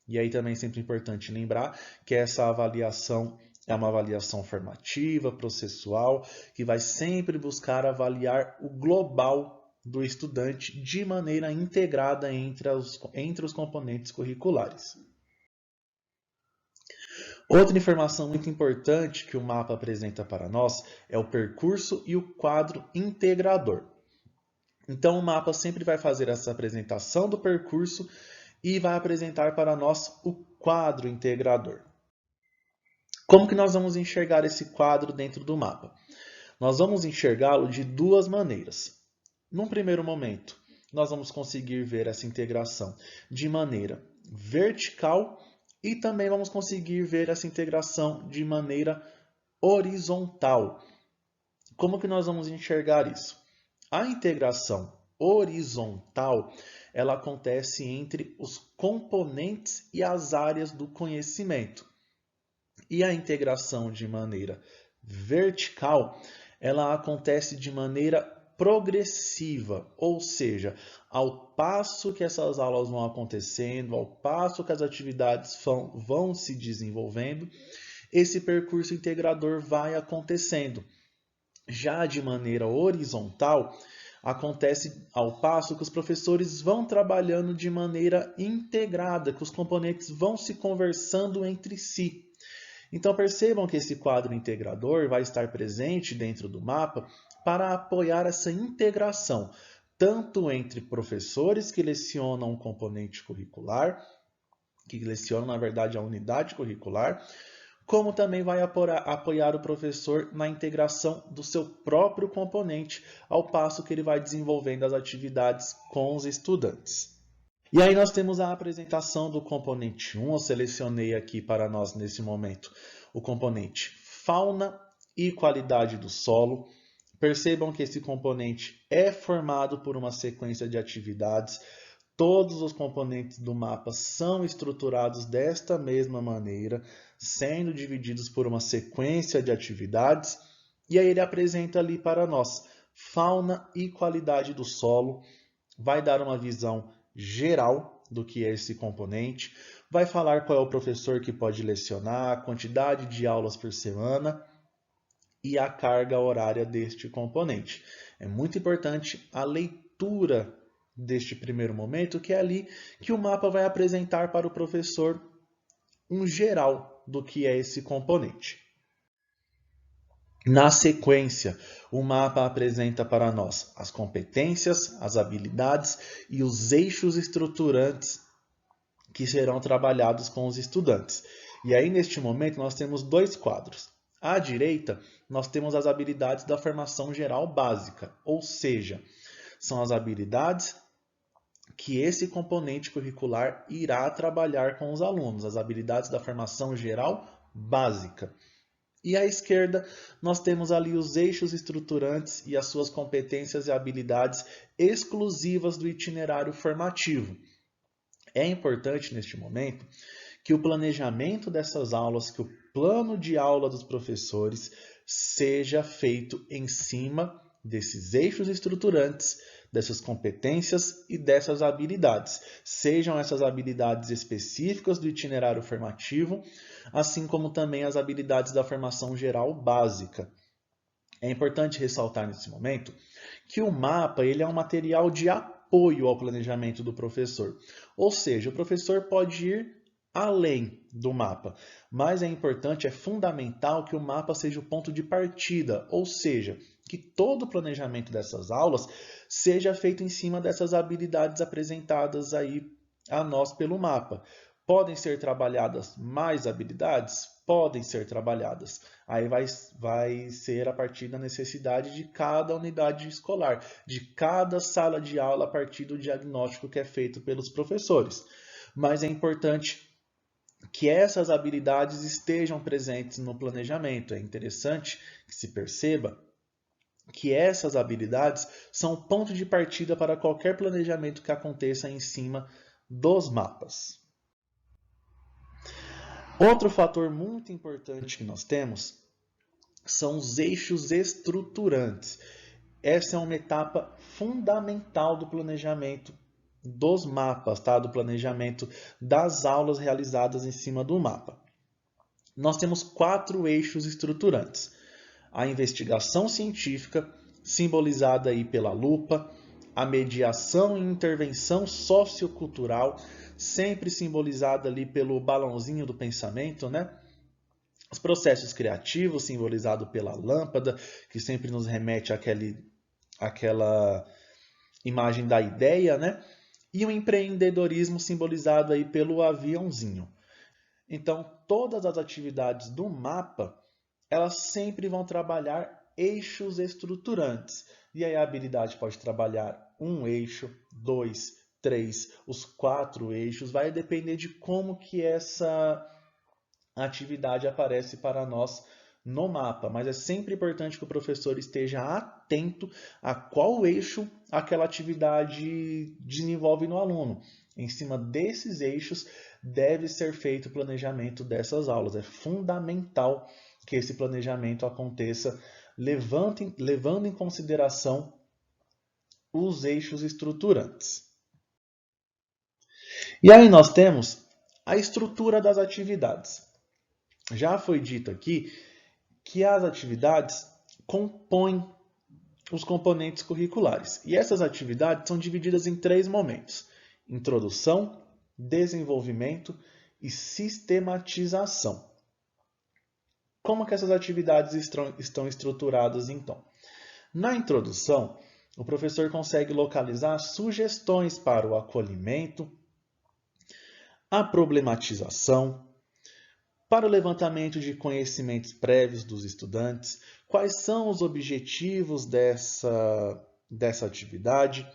E aí também é sempre importante lembrar que essa avaliação é uma avaliação formativa, processual, que vai sempre buscar avaliar o global do estudante de maneira integrada entre os componentes curriculares. Outra informação muito importante que o mapa apresenta para nós é o percurso e o quadro integrador. Então, o mapa sempre vai fazer essa apresentação do percurso e vai apresentar para nós o quadro integrador. Como que nós vamos enxergar esse quadro dentro do mapa? Nós vamos enxergá-lo de duas maneiras. Num primeiro momento, nós vamos conseguir ver essa integração de maneira vertical E também vamos conseguir ver essa integração de maneira horizontal. Como que nós vamos enxergar isso? A integração horizontal, ela acontece entre os componentes e as áreas do conhecimento. E a integração de maneira vertical, ela acontece de maneira progressiva, ou seja, ao passo que essas aulas vão acontecendo, ao passo que as atividades vão se desenvolvendo, esse percurso integrador vai acontecendo. Já de maneira horizontal, acontece ao passo que os professores vão trabalhando de maneira integrada, que os componentes vão se conversando entre si. Então percebam que esse quadro integrador vai estar presente dentro do mapa para apoiar essa integração, tanto entre professores que lecionam o componente curricular, que lecionam, na verdade, a unidade curricular, como também vai apoiar o professor na integração do seu próprio componente, ao passo que ele vai desenvolvendo as atividades com os estudantes. E aí nós temos a apresentação do componente 1, eu selecionei aqui para nós nesse momento o componente fauna e qualidade do solo. Percebam que esse componente é formado por uma sequência de atividades. Todos os componentes do mapa são estruturados desta mesma maneira, sendo divididos por uma sequência de atividades. E aí ele apresenta ali para nós fauna e qualidade do solo, vai dar uma visão geral do que é esse componente, vai falar qual é o professor que pode lecionar, a quantidade de aulas por semana e a carga horária deste componente. É muito importante a leitura deste primeiro momento, que é ali que o mapa vai apresentar para o professor um geral do que é esse componente. Na sequência, o mapa apresenta para nós as competências, as habilidades e os eixos estruturantes que serão trabalhados com os estudantes. E aí, neste momento, nós temos dois quadros. À direita, nós temos as habilidades da formação geral básica, ou seja, são as habilidades que esse componente curricular irá trabalhar com os alunos, as habilidades da formação geral básica. E à esquerda, nós temos ali os eixos estruturantes e as suas competências e habilidades exclusivas do itinerário formativo. É importante neste momento que o planejamento dessas aulas, que o plano de aula dos professores seja feito em cima desses eixos estruturantes, dessas competências e dessas habilidades. Sejam essas habilidades específicas do itinerário formativo, assim como também as habilidades da formação geral básica. É importante ressaltar nesse momento que o mapa ele é um material de apoio ao planejamento do professor. Ou seja, o professor pode ir além do mapa, mas é importante, é fundamental que o mapa seja o ponto de partida, ou seja, que todo o planejamento dessas aulas seja feito em cima dessas habilidades apresentadas aí a nós pelo mapa. Podem ser trabalhadas mais habilidades? Podem ser trabalhadas. Aí vai ser a partir da necessidade de cada unidade escolar, de cada sala de aula a partir do diagnóstico que é feito pelos professores. Mas é importante que essas habilidades estejam presentes no planejamento. É interessante que se perceba que essas habilidades são o ponto de partida para qualquer planejamento que aconteça em cima dos mapas. Outro fator muito importante que nós temos são os eixos estruturantes. Essa é uma etapa fundamental do planejamento dos mapas, tá? Do planejamento das aulas realizadas em cima do mapa. Nós temos 4 eixos estruturantes. A investigação científica, simbolizada aí pela lupa, a mediação e intervenção sociocultural, sempre simbolizada ali pelo balãozinho do pensamento, né? Os processos criativos, simbolizado pela lâmpada, que sempre nos remete àquela imagem da ideia, né? E o empreendedorismo, simbolizado aí pelo aviãozinho. Então, todas as atividades do mapa, elas sempre vão trabalhar eixos estruturantes. E aí a habilidade pode trabalhar um eixo, 2, 3, os 4 eixos, vai depender de como que essa atividade aparece para nós no mapa, mas é sempre importante que o professor esteja atento a qual eixo aquela atividade desenvolve no aluno. Em cima desses eixos deve ser feito o planejamento dessas aulas. É fundamental que esse planejamento aconteça levando em consideração os eixos estruturantes. E aí nós temos a estrutura das atividades. Já foi dito aqui que as atividades compõem os componentes curriculares. E essas atividades são divididas em 3 momentos: introdução, desenvolvimento e sistematização. Como que essas atividades estão estruturadas, então? Na introdução, o professor consegue localizar sugestões para o acolhimento, a problematização, para o levantamento de conhecimentos prévios dos estudantes, quais são os objetivos dessa atividade,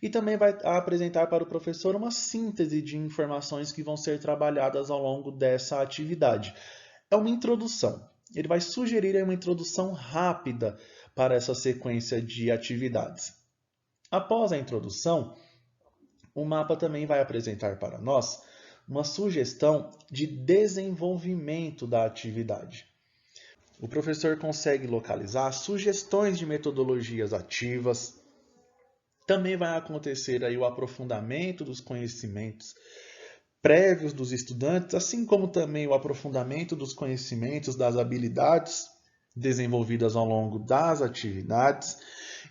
e também vai apresentar para o professor uma síntese de informações que vão ser trabalhadas ao longo dessa atividade. É uma introdução. Ele vai sugerir uma introdução rápida para essa sequência de atividades. Após a introdução, o mapa também vai apresentar para nós uma sugestão de desenvolvimento da atividade. O professor consegue localizar sugestões de metodologias ativas. Também vai acontecer aí o aprofundamento dos conhecimentos prévios dos estudantes, assim como também o aprofundamento dos conhecimentos das habilidades desenvolvidas ao longo das atividades.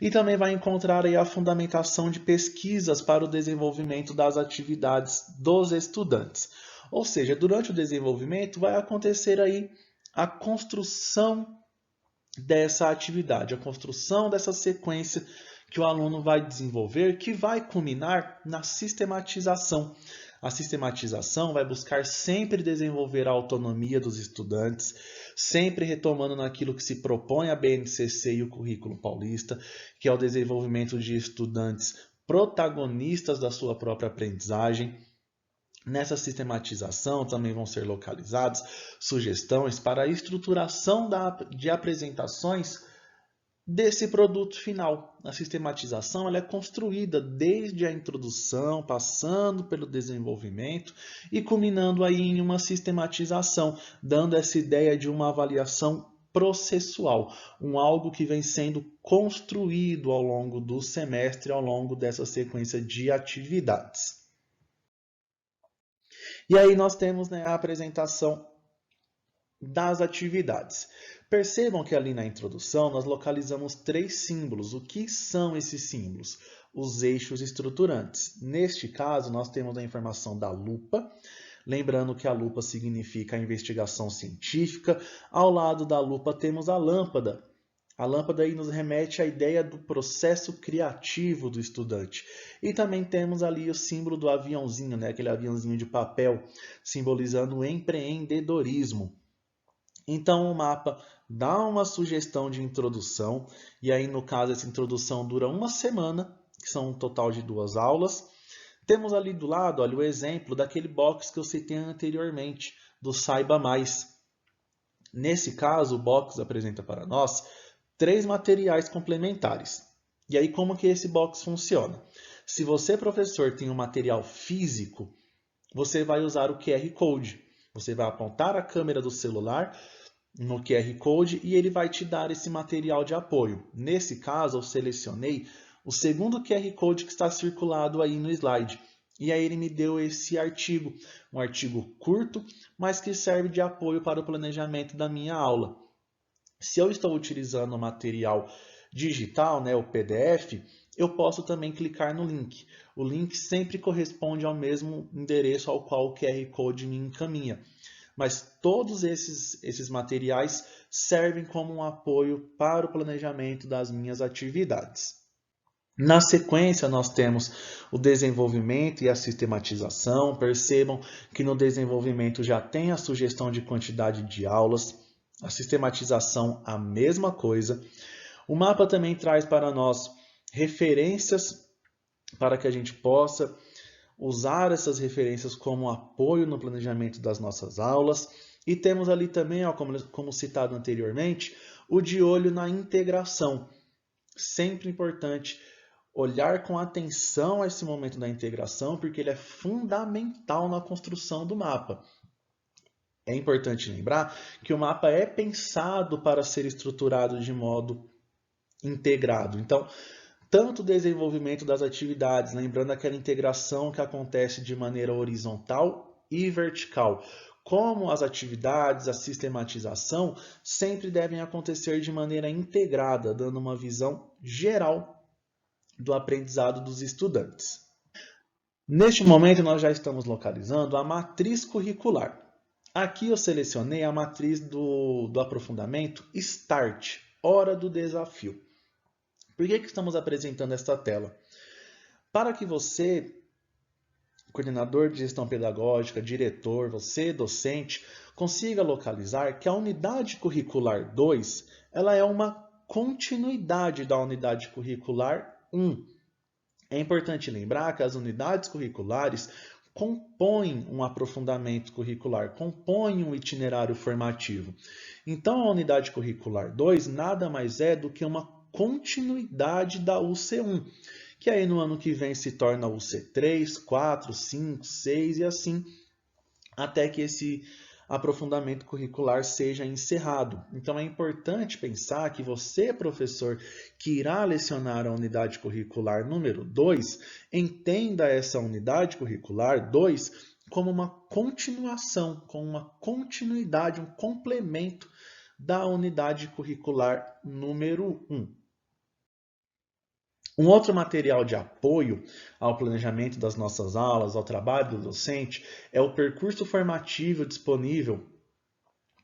E também vai encontrar aí a fundamentação de pesquisas para o desenvolvimento das atividades dos estudantes. Ou seja, durante o desenvolvimento vai acontecer aí a construção dessa atividade, a construção dessa sequência que o aluno vai desenvolver, que vai culminar na sistematização. A sistematização vai buscar sempre desenvolver a autonomia dos estudantes, sempre retomando naquilo que se propõe a BNCC e o Currículo Paulista, que é o desenvolvimento de estudantes protagonistas da sua própria aprendizagem. Nessa sistematização também vão ser localizadas sugestões para a estruturação de apresentações desse produto final. A sistematização ela é construída desde a introdução, passando pelo desenvolvimento e culminando aí em uma sistematização, dando essa ideia de uma avaliação processual, algo que vem sendo construído ao longo do semestre, ao longo dessa sequência de atividades. E aí nós temos, a apresentação das atividades. Percebam que ali na introdução nós localizamos 3 símbolos. O que são esses símbolos? Os eixos estruturantes. Neste caso, nós temos a informação da lupa. Lembrando que a lupa significa a investigação científica. Ao lado da lupa temos a lâmpada. A lâmpada aí nos remete à ideia do processo criativo do estudante. E também temos ali o símbolo do aviãozinho, aquele aviãozinho de papel, simbolizando o empreendedorismo. Então o mapa dá uma sugestão de introdução, e aí no caso essa introdução dura 1 semana, que são um total de 2 aulas. Temos ali do lado, olha, o exemplo daquele box que eu citei anteriormente, do Saiba Mais. Nesse caso, o box apresenta para nós 3 materiais complementares. E aí como que esse box funciona? Se você, professor, tem um material físico, você vai usar o QR Code. Você vai apontar a câmera do celular no QR Code e ele vai te dar esse material de apoio. Nesse caso, eu selecionei o segundo QR Code que está circulado aí no slide. E aí ele me deu esse artigo, um artigo curto, mas que serve de apoio para o planejamento da minha aula. Se eu estou utilizando o material digital, o PDF, eu posso também clicar no link. O link sempre corresponde ao mesmo endereço ao qual o QR Code me encaminha. Mas todos esses materiais servem como um apoio para o planejamento das minhas atividades. Na sequência, nós temos o desenvolvimento e a sistematização. Percebam que no desenvolvimento já tem a sugestão de quantidade de aulas. A sistematização, a mesma coisa. O mapa também traz para nós referências para que a gente possa usar essas referências como apoio no planejamento das nossas aulas. E temos ali também, ó, como citado anteriormente, o de olho na integração. Sempre importante olhar com atenção a esse momento da integração, porque ele é fundamental na construção do mapa. É importante lembrar que o mapa é pensado para ser estruturado de modo integrado. Então, tanto o desenvolvimento das atividades, lembrando aquela integração que acontece de maneira horizontal e vertical, como as atividades, a sistematização, sempre devem acontecer de maneira integrada, dando uma visão geral do aprendizado dos estudantes. Neste momento, nós já estamos localizando a matriz curricular. Aqui eu selecionei a matriz do aprofundamento START, Hora do Desafio. Por que estamos apresentando esta tela? Para que você, coordenador de gestão pedagógica, diretor, você, docente, consiga localizar que a unidade curricular 2, ela é uma continuidade da unidade curricular 1. É importante lembrar que as unidades curriculares compõem um aprofundamento curricular, compõem um itinerário formativo. Então, a unidade curricular 2 nada mais é do que uma continuidade da UC1, que aí no ano que vem se torna UC3, 4, 5, 6 e assim até que esse aprofundamento curricular seja encerrado. Então é importante pensar que você, professor, que irá lecionar a unidade curricular número 2, entenda essa unidade curricular 2 como uma continuação, como uma continuidade, um complemento da unidade curricular número 1. Um outro material de apoio ao planejamento das nossas aulas, ao trabalho do docente, é o percurso formativo disponível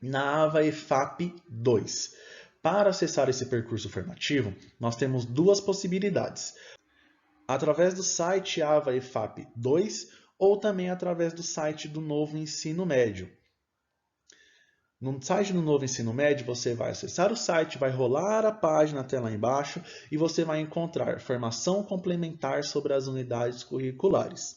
na AVA EFAP 2. Para acessar esse percurso formativo, nós temos duas possibilidades. Através do site AVA EFAP 2 ou também através do site do Novo Ensino Médio. No site do Novo Ensino Médio, você vai acessar o site, vai rolar a página até lá embaixo e você vai encontrar formação complementar sobre as unidades curriculares.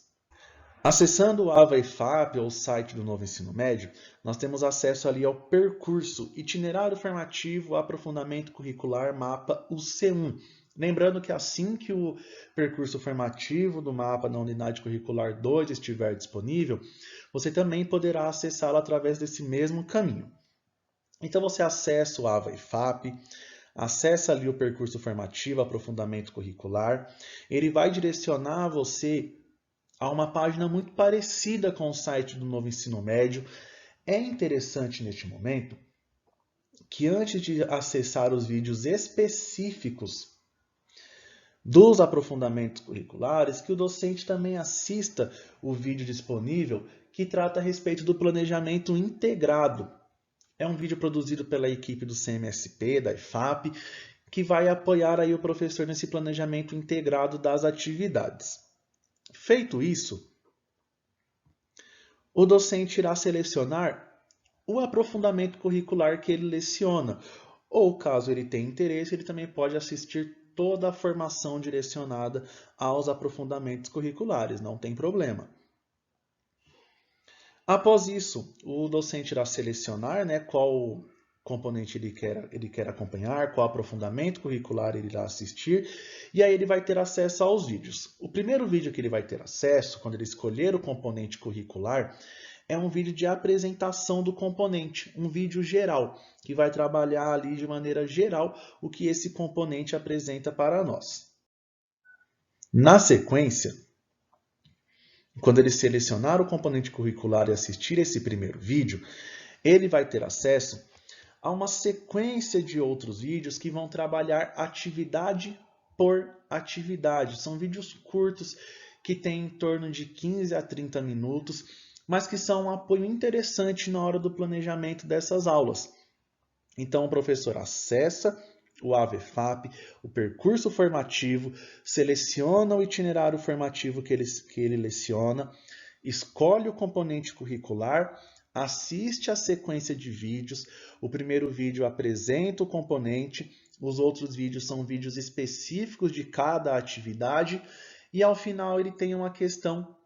Acessando o AVA EFAP ou o site do Novo Ensino Médio, nós temos acesso ali ao percurso, itinerário formativo, aprofundamento curricular, mapa UC1. Lembrando que assim que o percurso formativo do mapa na unidade curricular 2 estiver disponível, você também poderá acessá-lo através desse mesmo caminho. Então você acessa o AVA EFAP, acessa ali o percurso formativo, aprofundamento curricular, ele vai direcionar você a uma página muito parecida com o site do Novo Ensino Médio. É interessante neste momento que antes de acessar os vídeos específicos dos aprofundamentos curriculares, que o docente também assista o vídeo disponível que trata a respeito do planejamento integrado. É um vídeo produzido pela equipe do CMSP, da EFAP, que vai apoiar aí o professor nesse planejamento integrado das atividades. Feito isso, o docente irá selecionar o aprofundamento curricular que ele leciona, ou caso ele tenha interesse, ele também pode assistir toda a formação direcionada aos aprofundamentos curriculares, não tem problema. Após isso, o docente irá selecionar, qual componente ele quer acompanhar, qual aprofundamento curricular ele irá assistir, e aí ele vai ter acesso aos vídeos. O primeiro vídeo que ele vai ter acesso, quando ele escolher o componente curricular, é um vídeo de apresentação do componente, um vídeo geral, que vai trabalhar ali de maneira geral o que esse componente apresenta para nós. Na sequência, quando ele selecionar o componente curricular e assistir esse primeiro vídeo, ele vai ter acesso a uma sequência de outros vídeos que vão trabalhar atividade por atividade. São vídeos curtos que têm em torno de 15 a 30 minutos, mas que são um apoio interessante na hora do planejamento dessas aulas. Então o professor acessa o AVA EFAP, o percurso formativo, seleciona o itinerário formativo que ele leciona, escolhe o componente curricular, assiste a sequência de vídeos. O primeiro vídeo apresenta o componente, os outros vídeos são vídeos específicos de cada atividade e ao final ele tem uma questão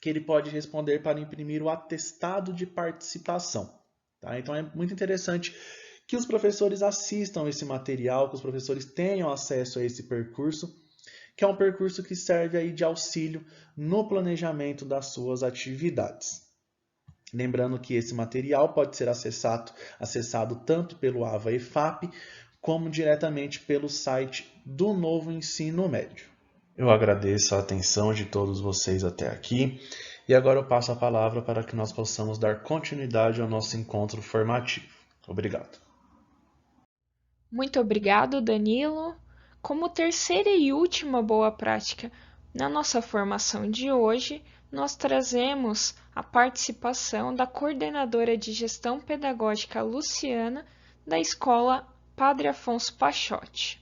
que ele pode responder para imprimir o atestado de participação. Tá? Então é muito interessante que os professores assistam esse material, que os professores tenham acesso a esse percurso, que é um percurso que serve aí de auxílio no planejamento das suas atividades. Lembrando que esse material pode ser acessado tanto pelo AVA EFAP, como diretamente pelo site do Novo Ensino Médio. Eu agradeço a atenção de todos vocês até aqui e agora eu passo a palavra para que nós possamos dar continuidade ao nosso encontro formativo. Obrigado. Muito obrigado, Danilo. Como terceira e última boa prática na nossa formação de hoje, nós trazemos a participação da coordenadora de gestão pedagógica Luciana, da escola Padre Afonso Pachotti.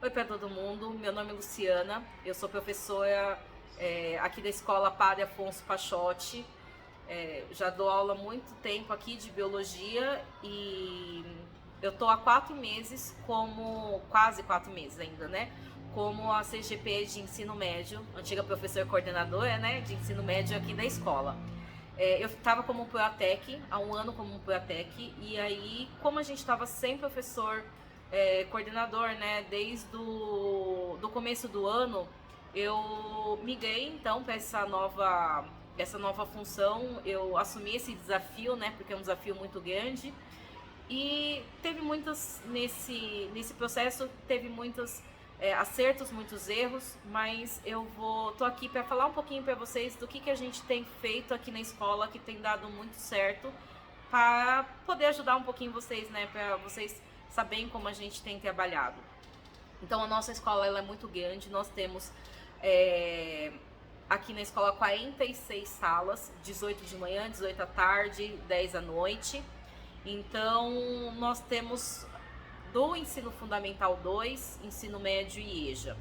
Oi para todo mundo, meu nome é Luciana, eu sou professora aqui da escola Padre Afonso Pachotti. Já dou aula há muito tempo aqui de biologia e eu estou há 4 meses quase 4 meses ainda, né? Como a CGP de ensino médio, antiga professora coordenadora, né, de ensino médio aqui da escola. Eu estava como Proatec, há 1 ano como Proatec, e aí, como a gente estava sem professor coordenador, né, desde do começo do ano, eu migrei então para essa nova função, eu assumi esse desafio, né, porque é um desafio muito grande, e teve nesse processo, teve muitos acertos, muitos erros, mas eu tô aqui para falar um pouquinho para vocês do que a gente tem feito aqui na escola, que tem dado muito certo, para poder ajudar um pouquinho vocês, né, para vocês saberem como a gente tem trabalhado. Então a nossa escola ela é muito grande, nós temos aqui na escola 46 salas, 18 de manhã, 18 à tarde, 10 à noite. Então nós temos do ensino fundamental 2, ensino médio e EJA.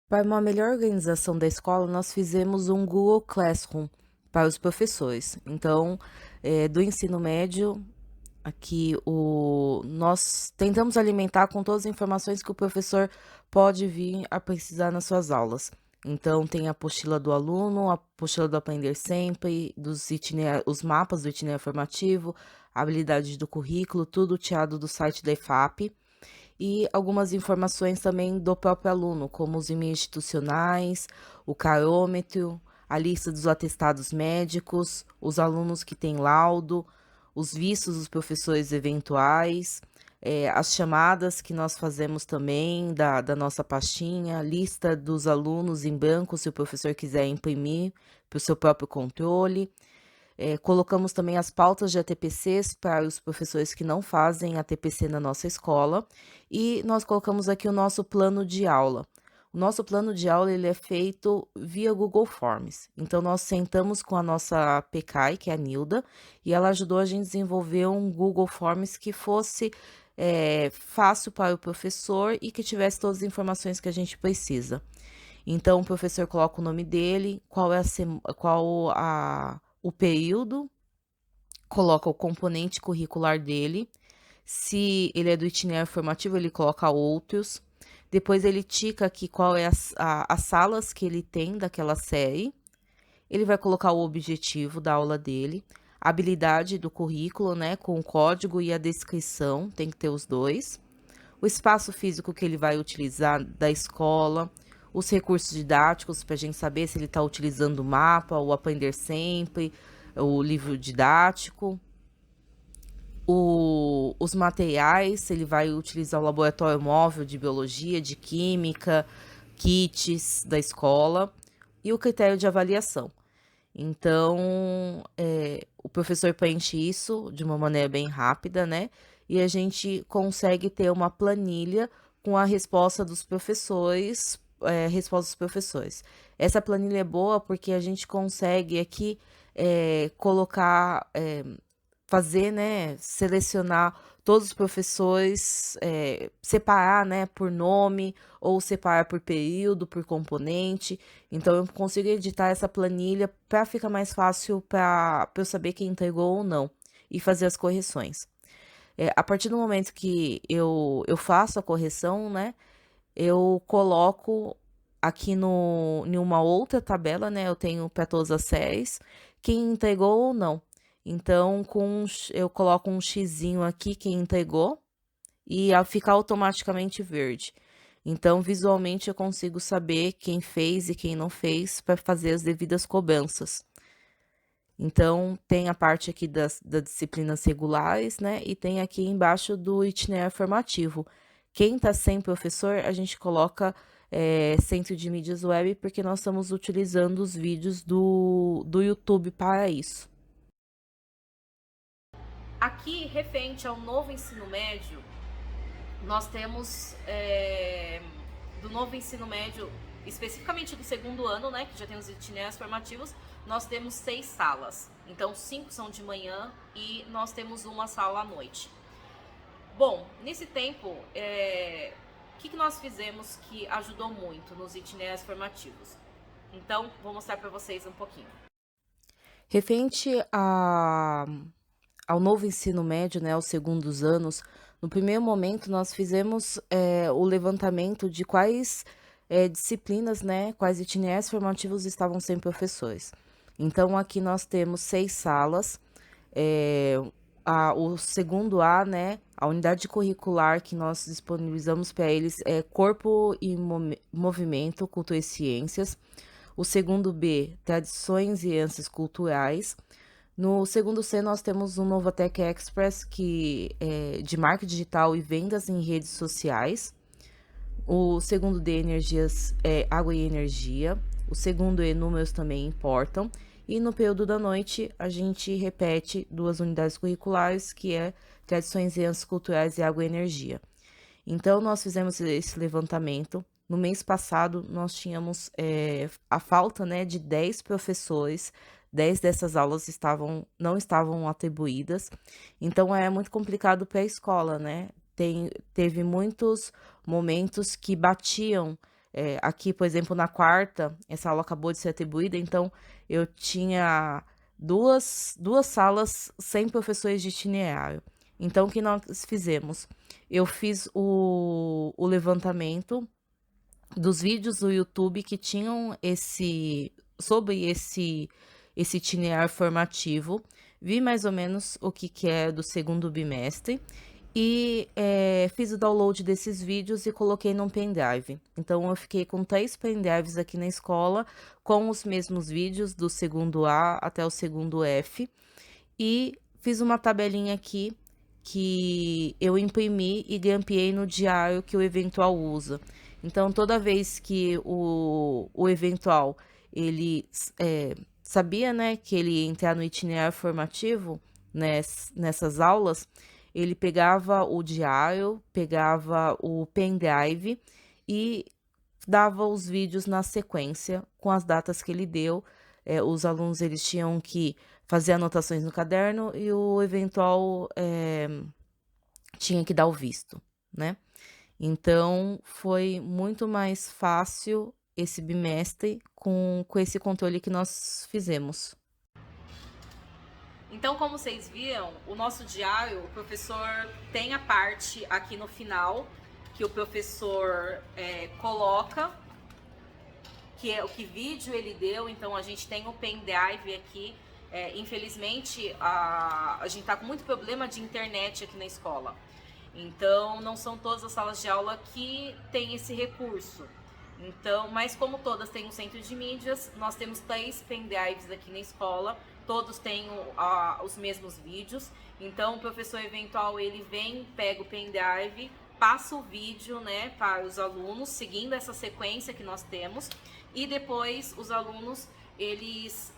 Para uma melhor organização da escola, nós fizemos um Google Classroom para os professores. Então, do ensino médio, aqui nós tentamos alimentar com todas as informações que o professor pode vir a precisar nas suas aulas. Então, tem a apostila do aluno, a apostila do Aprender Sempre, os mapas do itinerário formativo, a habilidade do currículo, tudo tirado do site da EFAP. E algumas informações também do próprio aluno, como os e-mails institucionais, o carômetro, a lista dos atestados médicos, os alunos que têm laudo, os vistos dos professores eventuais, as chamadas que nós fazemos também da nossa pastinha, lista dos alunos em branco, se o professor quiser imprimir para o seu próprio controle. Colocamos também as pautas de ATPCs para os professores que não fazem ATPC na nossa escola. E nós colocamos aqui o nosso plano de aula. O nosso plano de aula ele é feito via Google Forms. Então, nós sentamos com a nossa PCAI, que é a Nilda, e ela ajudou a gente a desenvolver um Google Forms que fosse fácil para o professor e que tivesse todas as informações que a gente precisa. Então, o professor coloca o nome dele, o período, coloca o componente curricular dele. Se ele é do itinerário formativo, ele coloca outros. Depois ele tica aqui qual é as salas que ele tem daquela série. Ele vai colocar o objetivo da aula dele, a habilidade do currículo, né, com o código e a descrição, tem que ter os dois. O espaço físico que ele vai utilizar da escola, os recursos didáticos para a gente saber se ele está utilizando o mapa, o Aprender Sempre, o livro didático. Os materiais, se ele vai utilizar o laboratório móvel de biologia, de química, kits da escola e o critério de avaliação. Então, o professor preenche isso de uma maneira bem rápida, né? E a gente consegue ter uma planilha com a resposta dos professores, Essa planilha é boa porque a gente consegue aqui colocar, fazer, né, selecionar todos os professores, separar, né, por nome ou separar por período, por componente. Então, eu consigo editar essa planilha para ficar mais fácil para eu saber quem entregou ou não e fazer as correções. A partir do momento que eu faço a correção, né, eu coloco aqui em uma outra tabela, né, eu tenho para todas as séries, quem entregou ou não. Então, eu coloco um xizinho aqui, quem entregou, e fica automaticamente verde. Então, visualmente, eu consigo saber quem fez e quem não fez para fazer as devidas cobranças. Então, tem a parte aqui das disciplinas regulares, né? E tem aqui embaixo do itinerário formativo. Quem está sem professor, a gente coloca Centro de Mídias Web, porque nós estamos utilizando os vídeos do YouTube para isso. Aqui, referente ao novo ensino médio, nós temos do novo ensino médio, especificamente do segundo ano, né, que já tem os itinerários formativos, nós temos 6 salas. Então, 5 são de manhã e nós temos uma sala à noite. Bom, nesse tempo, o que nós fizemos que ajudou muito nos itinerários formativos? Então, vou mostrar para vocês um pouquinho. Referente ao novo ensino médio, né, aos segundos anos, no primeiro momento nós fizemos o levantamento de quais disciplinas, né, quais itinerários formativos estavam sem professores. Então, aqui nós temos 6 salas, o segundo A, né, a unidade curricular que nós disponibilizamos para eles é Corpo e Movimento, Cultura e Ciências. O segundo B, Tradições e Heranças Culturais. No segundo C, nós temos o Novatec Express, que é de marketing digital e vendas em redes sociais. O segundo D, Energias, Água e Energia. O segundo E, Números também importam. E no período da noite, a gente repete 2 unidades curriculares, que é Tradições e Heranças Culturais e Água e Energia. Então, nós fizemos esse levantamento. No mês passado, nós tínhamos a falta, né, de 10 professores. 10 dessas aulas não estavam atribuídas. Então, é muito complicado para a escola, né? Teve muitos momentos que batiam. Aqui, por exemplo, na quarta, essa aula acabou de ser atribuída, então eu tinha duas salas sem professores de itinerário. Então, o que nós fizemos? Eu fiz o levantamento dos vídeos do YouTube que tinham sobre esse itinerário formativo, vi mais ou menos o que é do segundo bimestre e fiz o download desses vídeos e coloquei num pendrive. Então, eu fiquei com 3 pendrives aqui na escola, com os mesmos vídeos do segundo A até o segundo F, e fiz uma tabelinha aqui que eu imprimi e grampeei no diário que o eventual usa. Então, toda vez que o eventual, ele sabia, né, que ele ia entrar no itinerário formativo, nessas aulas, ele pegava o diário, pegava o pendrive e dava os vídeos na sequência com as datas que ele deu. Os alunos eles tinham que fazer anotações no caderno e o eventual tinha que dar o visto, né? Então, foi muito mais fácil esse bimestre com esse controle que nós fizemos. Então, como vocês viram, o nosso diário, o professor tem a parte aqui no final, que o professor coloca, que é o que vídeo ele deu. Então, a gente tem o pendrive aqui. Infelizmente, a gente está com muito problema de internet aqui na escola. Então, não são todas as salas de aula que têm esse recurso. Então, mas como todas têm um centro de mídias, nós temos 3 pendrives aqui na escola, todos têm os mesmos vídeos. Então, o professor eventual, ele vem, pega o pendrive, passa o vídeo, né, para os alunos, seguindo essa sequência que nós temos, e depois os alunos, eles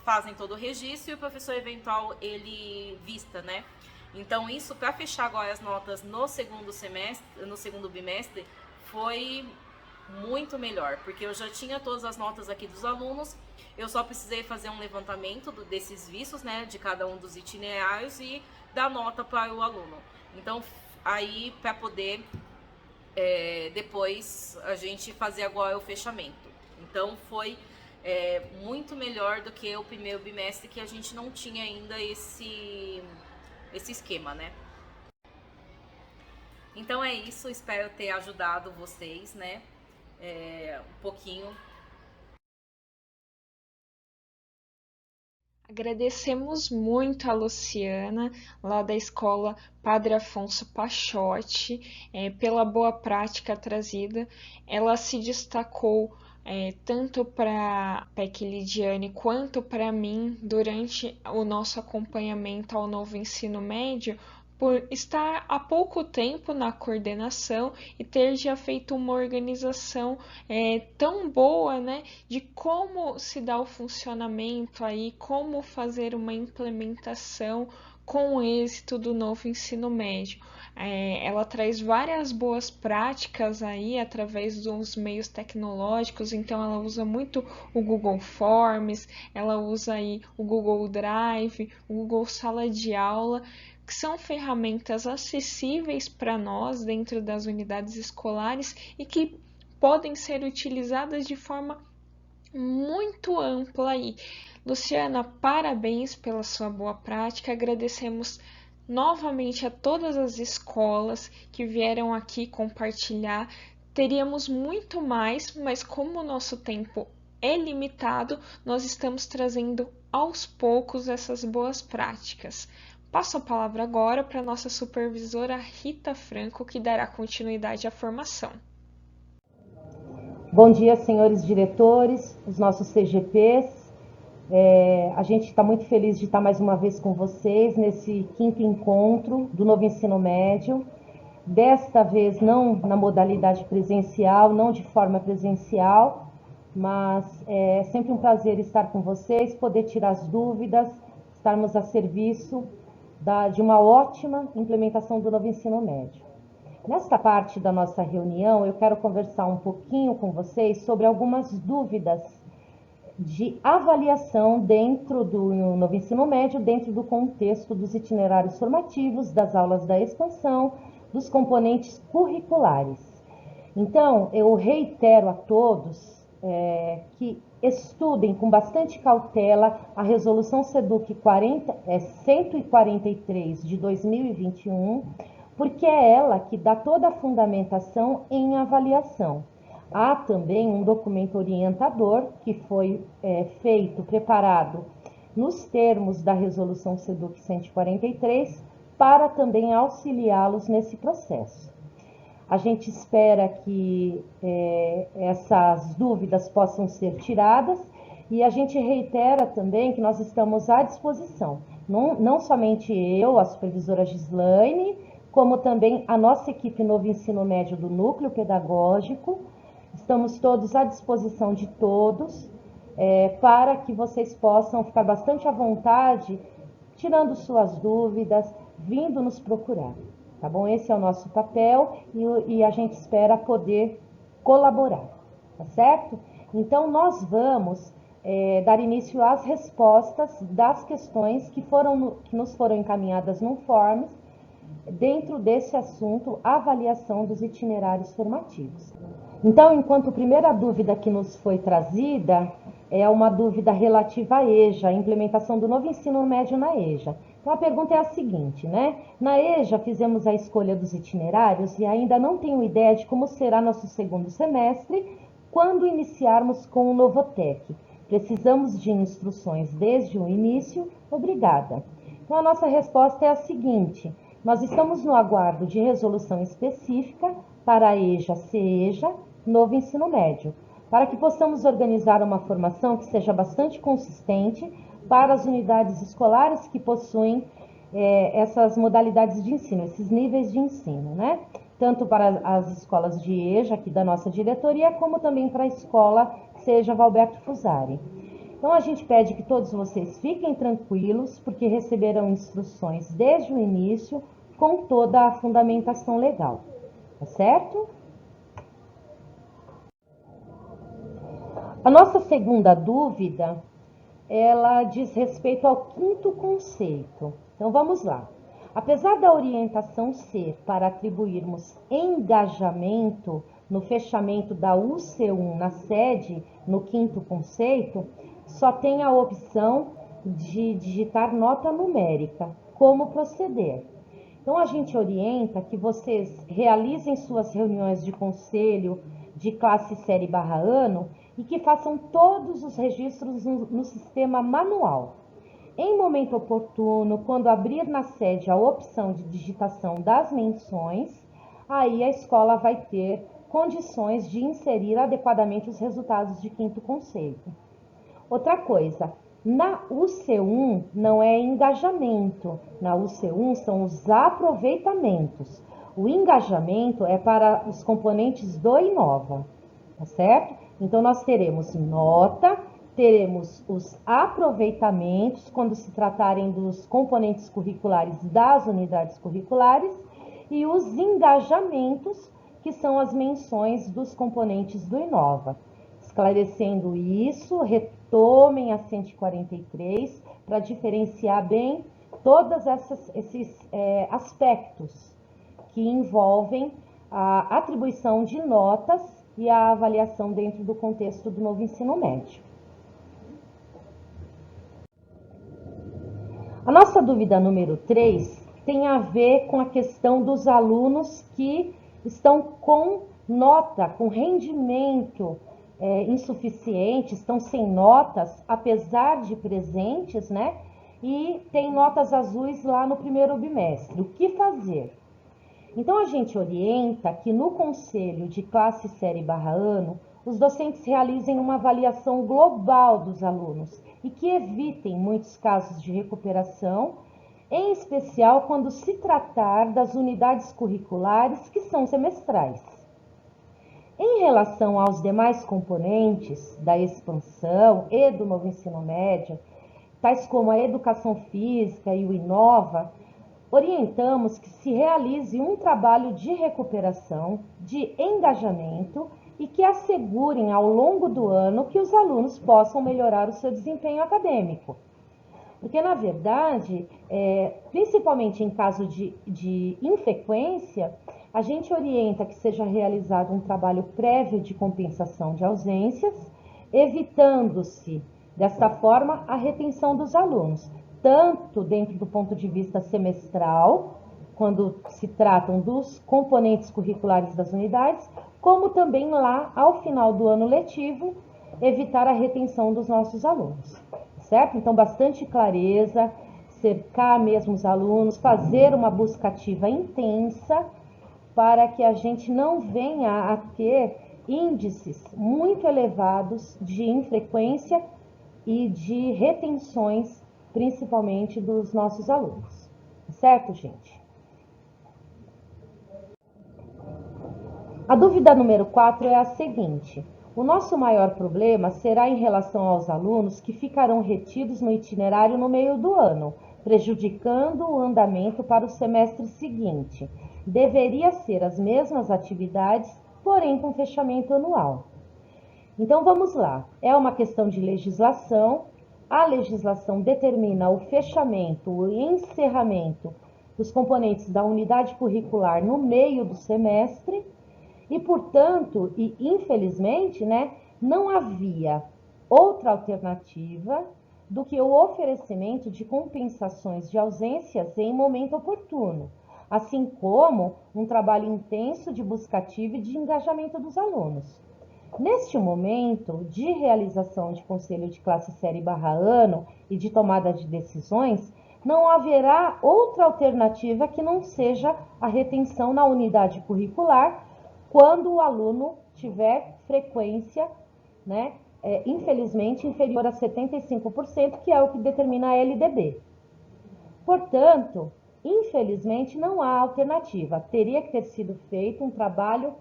fazem todo o registro e o professor eventual, ele vista, né? Então, isso, para fechar agora as notas no segundo bimestre, foi muito melhor, porque eu já tinha todas as notas aqui dos alunos, eu só precisei fazer um levantamento desses vistos, né, de cada um dos itinerários e dar nota para o aluno. Então, aí, para poder depois a gente fazer agora o fechamento. Então, foi muito melhor do que o primeiro bimestre, que a gente não tinha ainda esse esquema, né? Então é isso, espero ter ajudado vocês, né? Um pouquinho. Agradecemos muito a Luciana, lá da escola Padre Afonso Pachotti, pela boa prática trazida. Ela se destacou tanto para a PEC Lidiane quanto para mim durante o nosso acompanhamento ao novo ensino médio, por estar há pouco tempo na coordenação e ter já feito uma organização tão boa, né, de como se dá o funcionamento aí, como fazer uma implementação com êxito do novo ensino médio. Ela traz várias boas práticas aí através dos meios tecnológicos, então ela usa muito o Google Forms, ela usa aí o Google Drive, o Google Sala de Aula, que são ferramentas acessíveis para nós dentro das unidades escolares e que podem ser utilizadas de forma muito ampla aí. Luciana, parabéns pela sua boa prática. Agradecemos novamente a todas as escolas que vieram aqui compartilhar. Teríamos muito mais, mas como o nosso tempo é limitado, nós estamos trazendo aos poucos essas boas práticas. Passo a palavra agora para a nossa supervisora Rita Franco, que dará continuidade à formação. Bom dia, senhores diretores, os nossos CGPs. A gente está muito feliz de estar mais uma vez com vocês nesse 5º encontro do novo ensino médio. Desta vez não na modalidade presencial, não de forma presencial, mas é sempre um prazer estar com vocês, poder tirar as dúvidas, estarmos a serviço de uma ótima implementação do novo ensino médio. Nesta parte da nossa reunião, eu quero conversar um pouquinho com vocês sobre algumas dúvidas de avaliação dentro do novo ensino médio, dentro do contexto dos itinerários formativos, das aulas da expansão, dos componentes curriculares. Então, eu reitero a todos que estudem com bastante cautela a Resolução SEDUC 143 de 2021, porque é ela que dá toda a fundamentação em avaliação. Há também um documento orientador que foi preparado nos termos da Resolução SEDUC 143 para também auxiliá-los nesse processo. A gente espera que essas dúvidas possam ser tiradas e a gente reitera também que nós estamos à disposição. Não somente eu, a supervisora Gislaine, como também a nossa equipe Novo Ensino Médio do Núcleo Pedagógico. Estamos todos à disposição de todos para que vocês possam ficar bastante à vontade, tirando suas dúvidas, vindo nos procurar. Tá bom? Esse é o nosso papel e a gente espera poder colaborar, tá certo? Então, nós vamos dar início às respostas das questões que nos foram encaminhadas no Forms, dentro desse assunto, avaliação dos itinerários formativos. Então, enquanto a primeira dúvida que nos foi trazida é uma dúvida relativa à EJA, a implementação do novo ensino médio na EJA. Então, a pergunta é a seguinte, né? Na EJA, fizemos a escolha dos itinerários e ainda não tenho ideia de como será nosso segundo semestre quando iniciarmos com o Novotec. Precisamos de instruções desde o início? Obrigada. Então, a nossa resposta é a seguinte: nós estamos no aguardo de resolução específica para a EJA, CEJA, novo ensino médio, para que possamos organizar uma formação que seja bastante consistente para as unidades escolares que possuem essas modalidades de ensino, esses níveis de ensino, né? Tanto para as escolas de EJA, aqui da nossa diretoria, como também para a escola CEJA Valberto Fusari. Então, a gente pede que todos vocês fiquem tranquilos, porque receberão instruções desde o início, com toda a fundamentação legal, tá certo? A nossa segunda dúvida, ela diz respeito ao 5º conceito. Então, vamos lá. Apesar da orientação ser para atribuirmos engajamento no fechamento da UC1 na sede, no 5º conceito, só tem a opção de digitar nota numérica. Como proceder? Então, a gente orienta que vocês realizem suas reuniões de conselho de classe, série / ano e que façam todos os registros no sistema manual. Em momento oportuno, quando abrir na sede a opção de digitação das menções, aí a escola vai ter condições de inserir adequadamente os resultados de 5º conselho. Outra coisa, na UC1 não é engajamento, na UC1 são os aproveitamentos. O engajamento é para os componentes do Inova, tá certo? Então, nós teremos nota, teremos os aproveitamentos, quando se tratarem dos componentes curriculares das unidades curriculares, e os engajamentos, que são as menções dos componentes do Inova. Esclarecendo isso, retomem a 143 para diferenciar bem todos esses aspectos que envolvem a atribuição de notas e a avaliação dentro do contexto do novo ensino médio. A nossa dúvida número 3 tem a ver com a questão dos alunos que estão com nota, com rendimento insuficiente, estão sem notas, apesar de presentes, né? E tem notas azuis lá no primeiro bimestre. O que fazer? Então, a gente orienta que no conselho de classe, série / ano, os docentes realizem uma avaliação global dos alunos e que evitem muitos casos de recuperação, em especial quando se tratar das unidades curriculares que são semestrais. Em relação aos demais componentes da expansão e do novo ensino médio, tais como a educação física e o Inova, orientamos que se realize um trabalho de recuperação, de engajamento e que assegurem ao longo do ano que os alunos possam melhorar o seu desempenho acadêmico. Porque, na verdade, principalmente em caso de infrequência, a gente orienta que seja realizado um trabalho prévio de compensação de ausências, evitando-se, desta forma, a retenção dos alunos, tanto dentro do ponto de vista semestral, quando se tratam dos componentes curriculares das unidades, como também lá, ao final do ano letivo, evitar a retenção dos nossos alunos. Certo? Então, bastante clareza, cercar mesmo os alunos, fazer uma busca ativa intensa para que a gente não venha a ter índices muito elevados de infrequência e de retenções, principalmente dos nossos alunos. Certo, gente? A dúvida número 4 é a seguinte: o nosso maior problema será em relação aos alunos que ficarão retidos no itinerário no meio do ano, prejudicando o andamento para o semestre seguinte. Deveria ser as mesmas atividades, porém com fechamento anual. Então vamos lá. É uma questão de legislação. A legislação determina o fechamento, o encerramento dos componentes da unidade curricular no meio do semestre. E, portanto, e infelizmente, né, não havia outra alternativa do que o oferecimento de compensações de ausências em momento oportuno, assim como um trabalho intenso de busca ativa e de engajamento dos alunos. Neste momento de realização de conselho de classe, série / ano e de tomada de decisões, não haverá outra alternativa que não seja a retenção na unidade curricular, quando o aluno tiver frequência, né, infelizmente, inferior a 75%, que é o que determina a LDB. Portanto, infelizmente, não há alternativa. Teria que ter sido feito um trabalho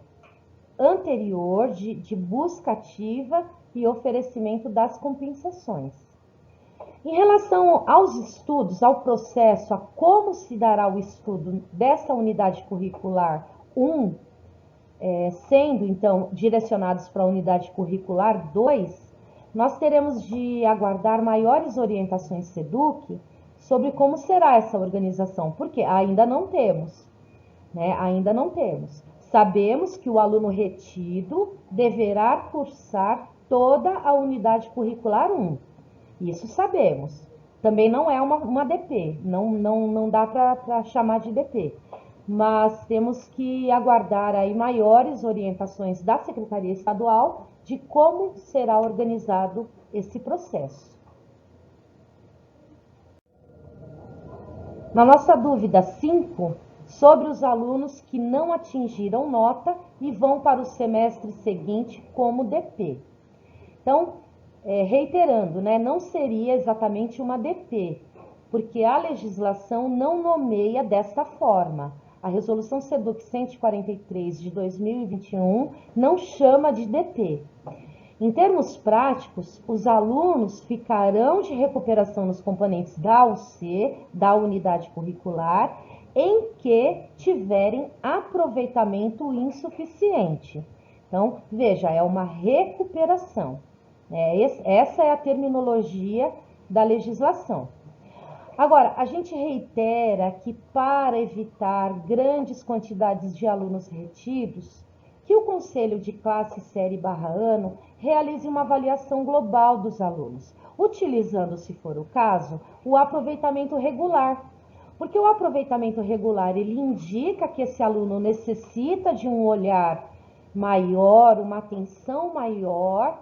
anterior de busca ativa e oferecimento das compensações. Em relação aos estudos, ao processo, a como se dará o estudo dessa unidade curricular 1, sendo, então, direcionados para a unidade curricular 2, nós teremos de aguardar maiores orientações SEDUC sobre como será essa organização, porque ainda não temos, né? Ainda não temos. Sabemos que o aluno retido deverá cursar toda a unidade curricular 1. Isso sabemos. Também não é uma DP, não dá para chamar de DP. Mas temos que aguardar aí maiores orientações da Secretaria Estadual de como será organizado esse processo. Na nossa dúvida 5, sobre os alunos que não atingiram nota e vão para o semestre seguinte como DP. Então, reiterando, né, não seria exatamente uma DP, porque a legislação não nomeia dessa forma. A Resolução SEDUC 143 de 2021 não chama de DP. Em termos práticos, os alunos ficarão de recuperação nos componentes da UC, da unidade curricular, em que tiverem aproveitamento insuficiente. Então, veja, é uma recuperação. Essa é a terminologia da legislação. Agora, a gente reitera que para evitar grandes quantidades de alunos retidos, que o Conselho de Classe, Série / Ano realize uma avaliação global dos alunos, utilizando, se for o caso, o aproveitamento regular. Porque o aproveitamento regular, ele indica que esse aluno necessita de um olhar maior, uma atenção maior,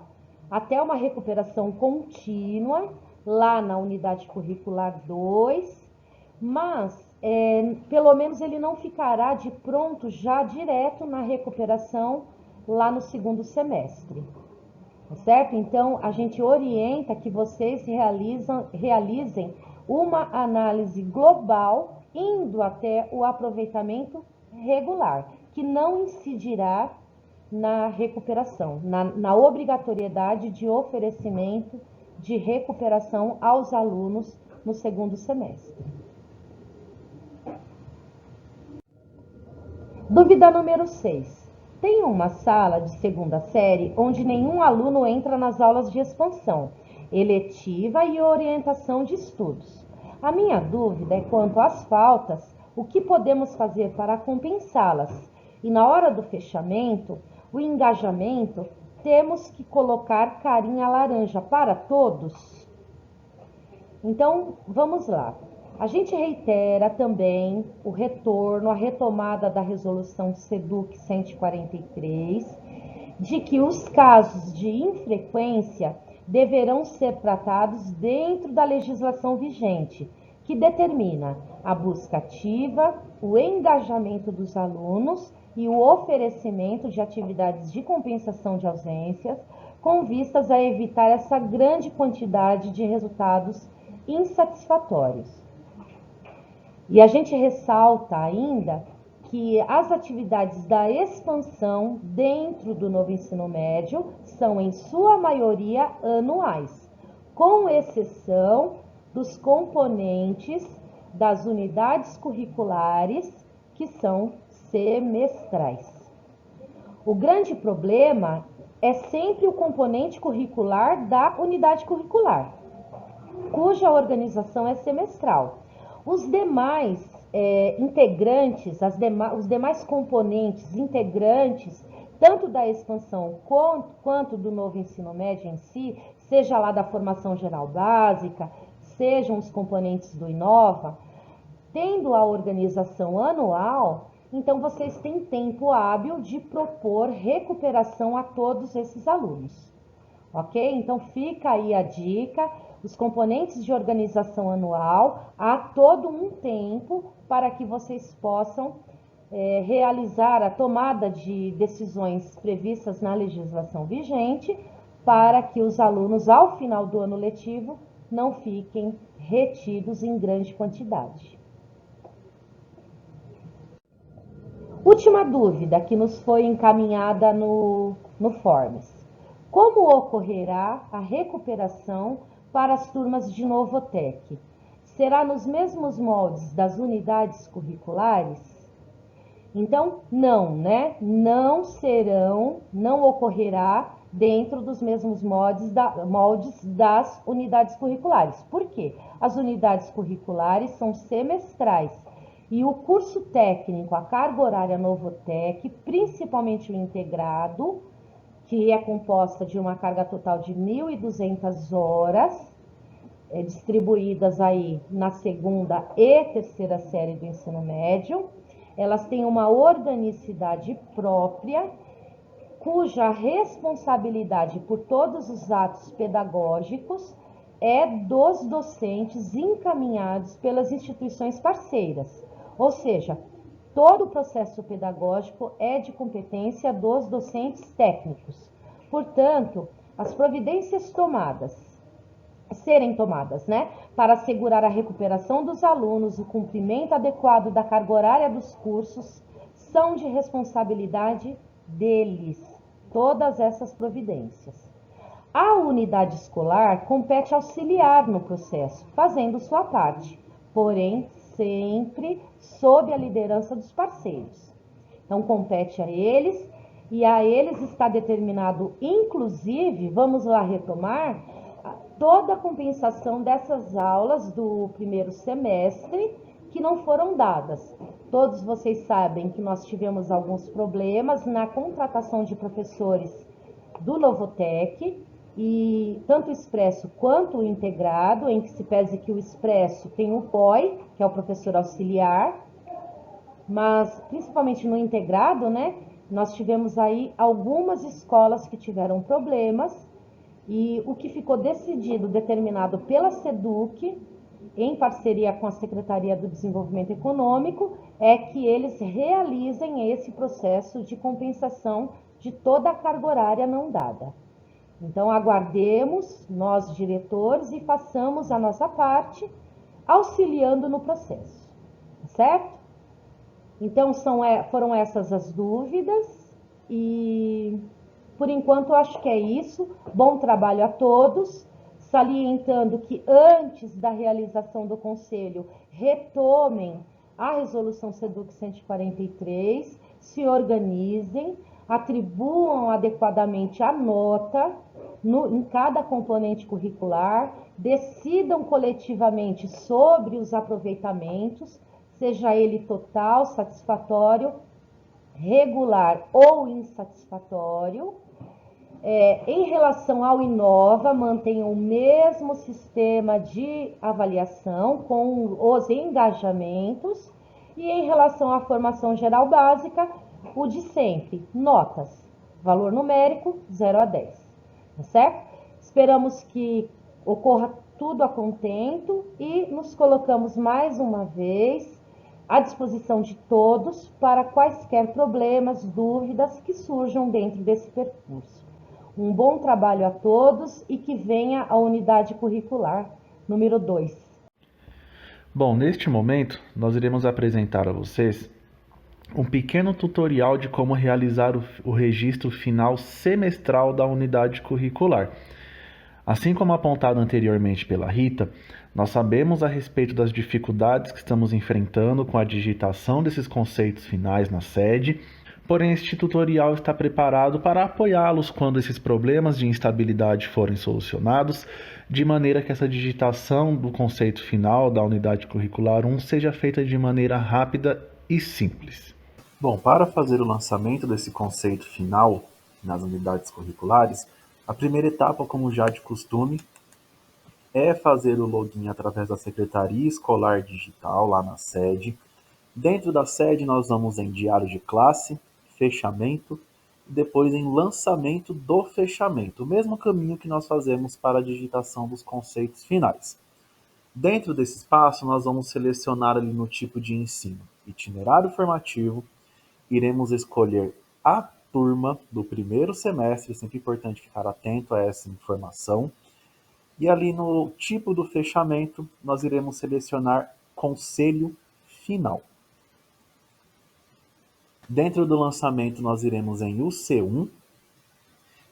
até uma recuperação contínua, lá na unidade curricular 2, mas pelo menos ele não ficará de pronto já direto na recuperação lá no segundo semestre, certo? Então, a gente orienta que vocês realizem uma análise global, indo até o aproveitamento regular, que não incidirá na recuperação, na obrigatoriedade de oferecimento de recuperação aos alunos no segundo semestre. Dúvida número 6. Tem uma sala de segunda série onde nenhum aluno entra nas aulas de expansão, eletiva e orientação de estudos. A minha dúvida é quanto às faltas, o que podemos fazer para compensá-las? E na hora do fechamento, o engajamento, temos que colocar carinha laranja para todos? Então, vamos lá. A gente reitera também o retorno, a retomada da resolução SEDUC 143, de que os casos de infrequência deverão ser tratados dentro da legislação vigente, que determina a busca ativa, o engajamento dos alunos e o oferecimento de atividades de compensação de ausências, com vistas a evitar essa grande quantidade de resultados insatisfatórios. E a gente ressalta ainda que as atividades da expansão dentro do novo ensino médio são, em sua maioria, anuais, com exceção dos componentes das unidades curriculares, que são semestrais. O grande problema é sempre o componente curricular da unidade curricular, cuja organização é semestral. Os demais integrantes, os demais componentes integrantes, tanto da expansão quanto do novo ensino médio em si, seja lá da formação geral básica, sejam os componentes do Inova, tendo a organização anual, então vocês têm tempo hábil de propor recuperação a todos esses alunos. Ok? Então fica aí a dica. Os componentes de organização anual, há todo um tempo para que vocês possam realizar a tomada de decisões previstas na legislação vigente, para que os alunos, ao final do ano letivo, não fiquem retidos em grande quantidade. Última dúvida que nos foi encaminhada no Forms. Como ocorrerá a recuperação para as turmas de Novotec? Será nos mesmos moldes das unidades curriculares? Então, não, né? Não ocorrerá dentro dos mesmos moldes das unidades curriculares. Por quê? As unidades curriculares são semestrais e o curso técnico, a carga horária Novotec, principalmente o integrado, que é composta de uma carga total de 1.200 horas, distribuídas aí na segunda e terceira série do ensino médio. Elas têm uma organicidade própria, cuja responsabilidade por todos os atos pedagógicos é dos docentes encaminhados pelas instituições parceiras. Ou seja, todo o processo pedagógico é de competência dos docentes técnicos. Portanto, as providências serem tomadas, para assegurar a recuperação dos alunos e o cumprimento adequado da carga horária dos cursos, são de responsabilidade deles, todas essas providências. A unidade escolar compete auxiliar no processo, fazendo sua parte, porém sempre sob a liderança dos parceiros. Então, compete a eles, e a eles está determinado, inclusive, vamos lá retomar, toda a compensação dessas aulas do primeiro semestre que não foram dadas. Todos vocês sabem que nós tivemos alguns problemas na contratação de professores do Novotec, e tanto o expresso quanto o integrado, em que se pese que o expresso tem o POI, que é o professor auxiliar, mas principalmente no integrado, nós tivemos aí algumas escolas que tiveram problemas, e o que ficou decidido, determinado pela SEDUC, em parceria com a Secretaria do Desenvolvimento Econômico, é que eles realizem esse processo de compensação de toda a carga horária não dada. Então, aguardemos, nós diretores, e façamos a nossa parte, auxiliando no processo, certo? Então, foram essas as dúvidas, e por enquanto eu acho que é isso. Bom trabalho a todos, salientando que antes da realização do Conselho, retomem a Resolução SEDUC 143, se organizem, atribuam adequadamente a nota em cada componente curricular, decidam coletivamente sobre os aproveitamentos, seja ele total, satisfatório, regular ou insatisfatório. Em relação ao Inova, mantenham o mesmo sistema de avaliação com os engajamentos, e em relação à formação geral básica, o de sempre, notas, valor numérico 0 a 10, tá certo? Esperamos que ocorra tudo a contento e nos colocamos mais uma vez à disposição de todos para quaisquer problemas, dúvidas que surjam dentro desse percurso. Um bom trabalho a todos e que venha a unidade curricular número 2. Bom, neste momento, nós iremos apresentar a vocês um pequeno tutorial de como realizar o registro final semestral da unidade curricular. Assim como apontado anteriormente pela Rita, nós sabemos a respeito das dificuldades que estamos enfrentando com a digitação desses conceitos finais na sede, porém este tutorial está preparado para apoiá-los quando esses problemas de instabilidade forem solucionados, de maneira que essa digitação do conceito final da unidade curricular 1 seja feita de maneira rápida e simples. Bom, para fazer o lançamento desse conceito final nas unidades curriculares, a primeira etapa, como já de costume, é fazer o login através da Secretaria Escolar Digital lá na sede. Dentro da sede nós vamos em Diário de Classe, Fechamento, e depois em Lançamento do Fechamento, o mesmo caminho que nós fazemos para a digitação dos conceitos finais. Dentro desse espaço nós vamos selecionar ali no tipo de ensino, itinerário formativo, iremos escolher a turma do primeiro semestre, sempre importante ficar atento a essa informação. E ali no tipo do fechamento, nós iremos selecionar Conselho Final. Dentro do lançamento, nós iremos em UC1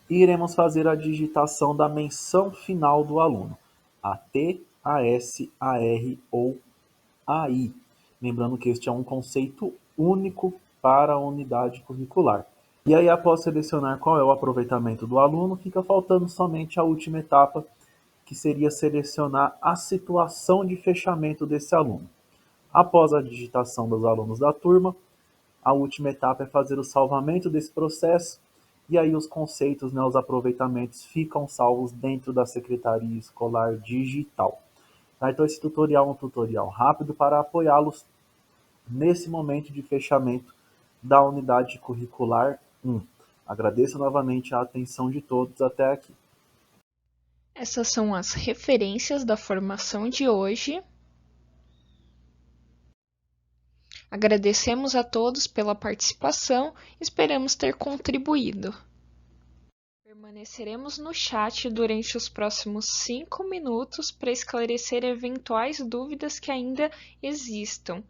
e iremos fazer a digitação da menção final do aluno, AT, AS, AR ou AI. Lembrando que este é um conceito único para a unidade curricular. E aí, após selecionar qual é o aproveitamento do aluno, fica faltando somente a última etapa, que seria selecionar a situação de fechamento desse aluno. Após a digitação dos alunos da turma, a última etapa é fazer o salvamento desse processo, e aí os conceitos, os aproveitamentos ficam salvos dentro da Secretaria Escolar Digital. Tá? Então esse tutorial é um tutorial rápido para apoiá-los nesse momento de fechamento da unidade curricular 1. Agradeço novamente a atenção de todos até aqui. Essas são as referências da formação de hoje. Agradecemos a todos pela participação e esperamos ter contribuído. Permaneceremos no chat durante os próximos 5 minutos para esclarecer eventuais dúvidas que ainda existam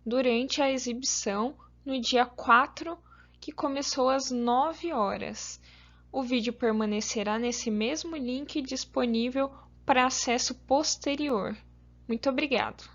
durante a exibição no dia 4, que começou às 9 horas. O vídeo permanecerá nesse mesmo link disponível para acesso posterior. Muito obrigado!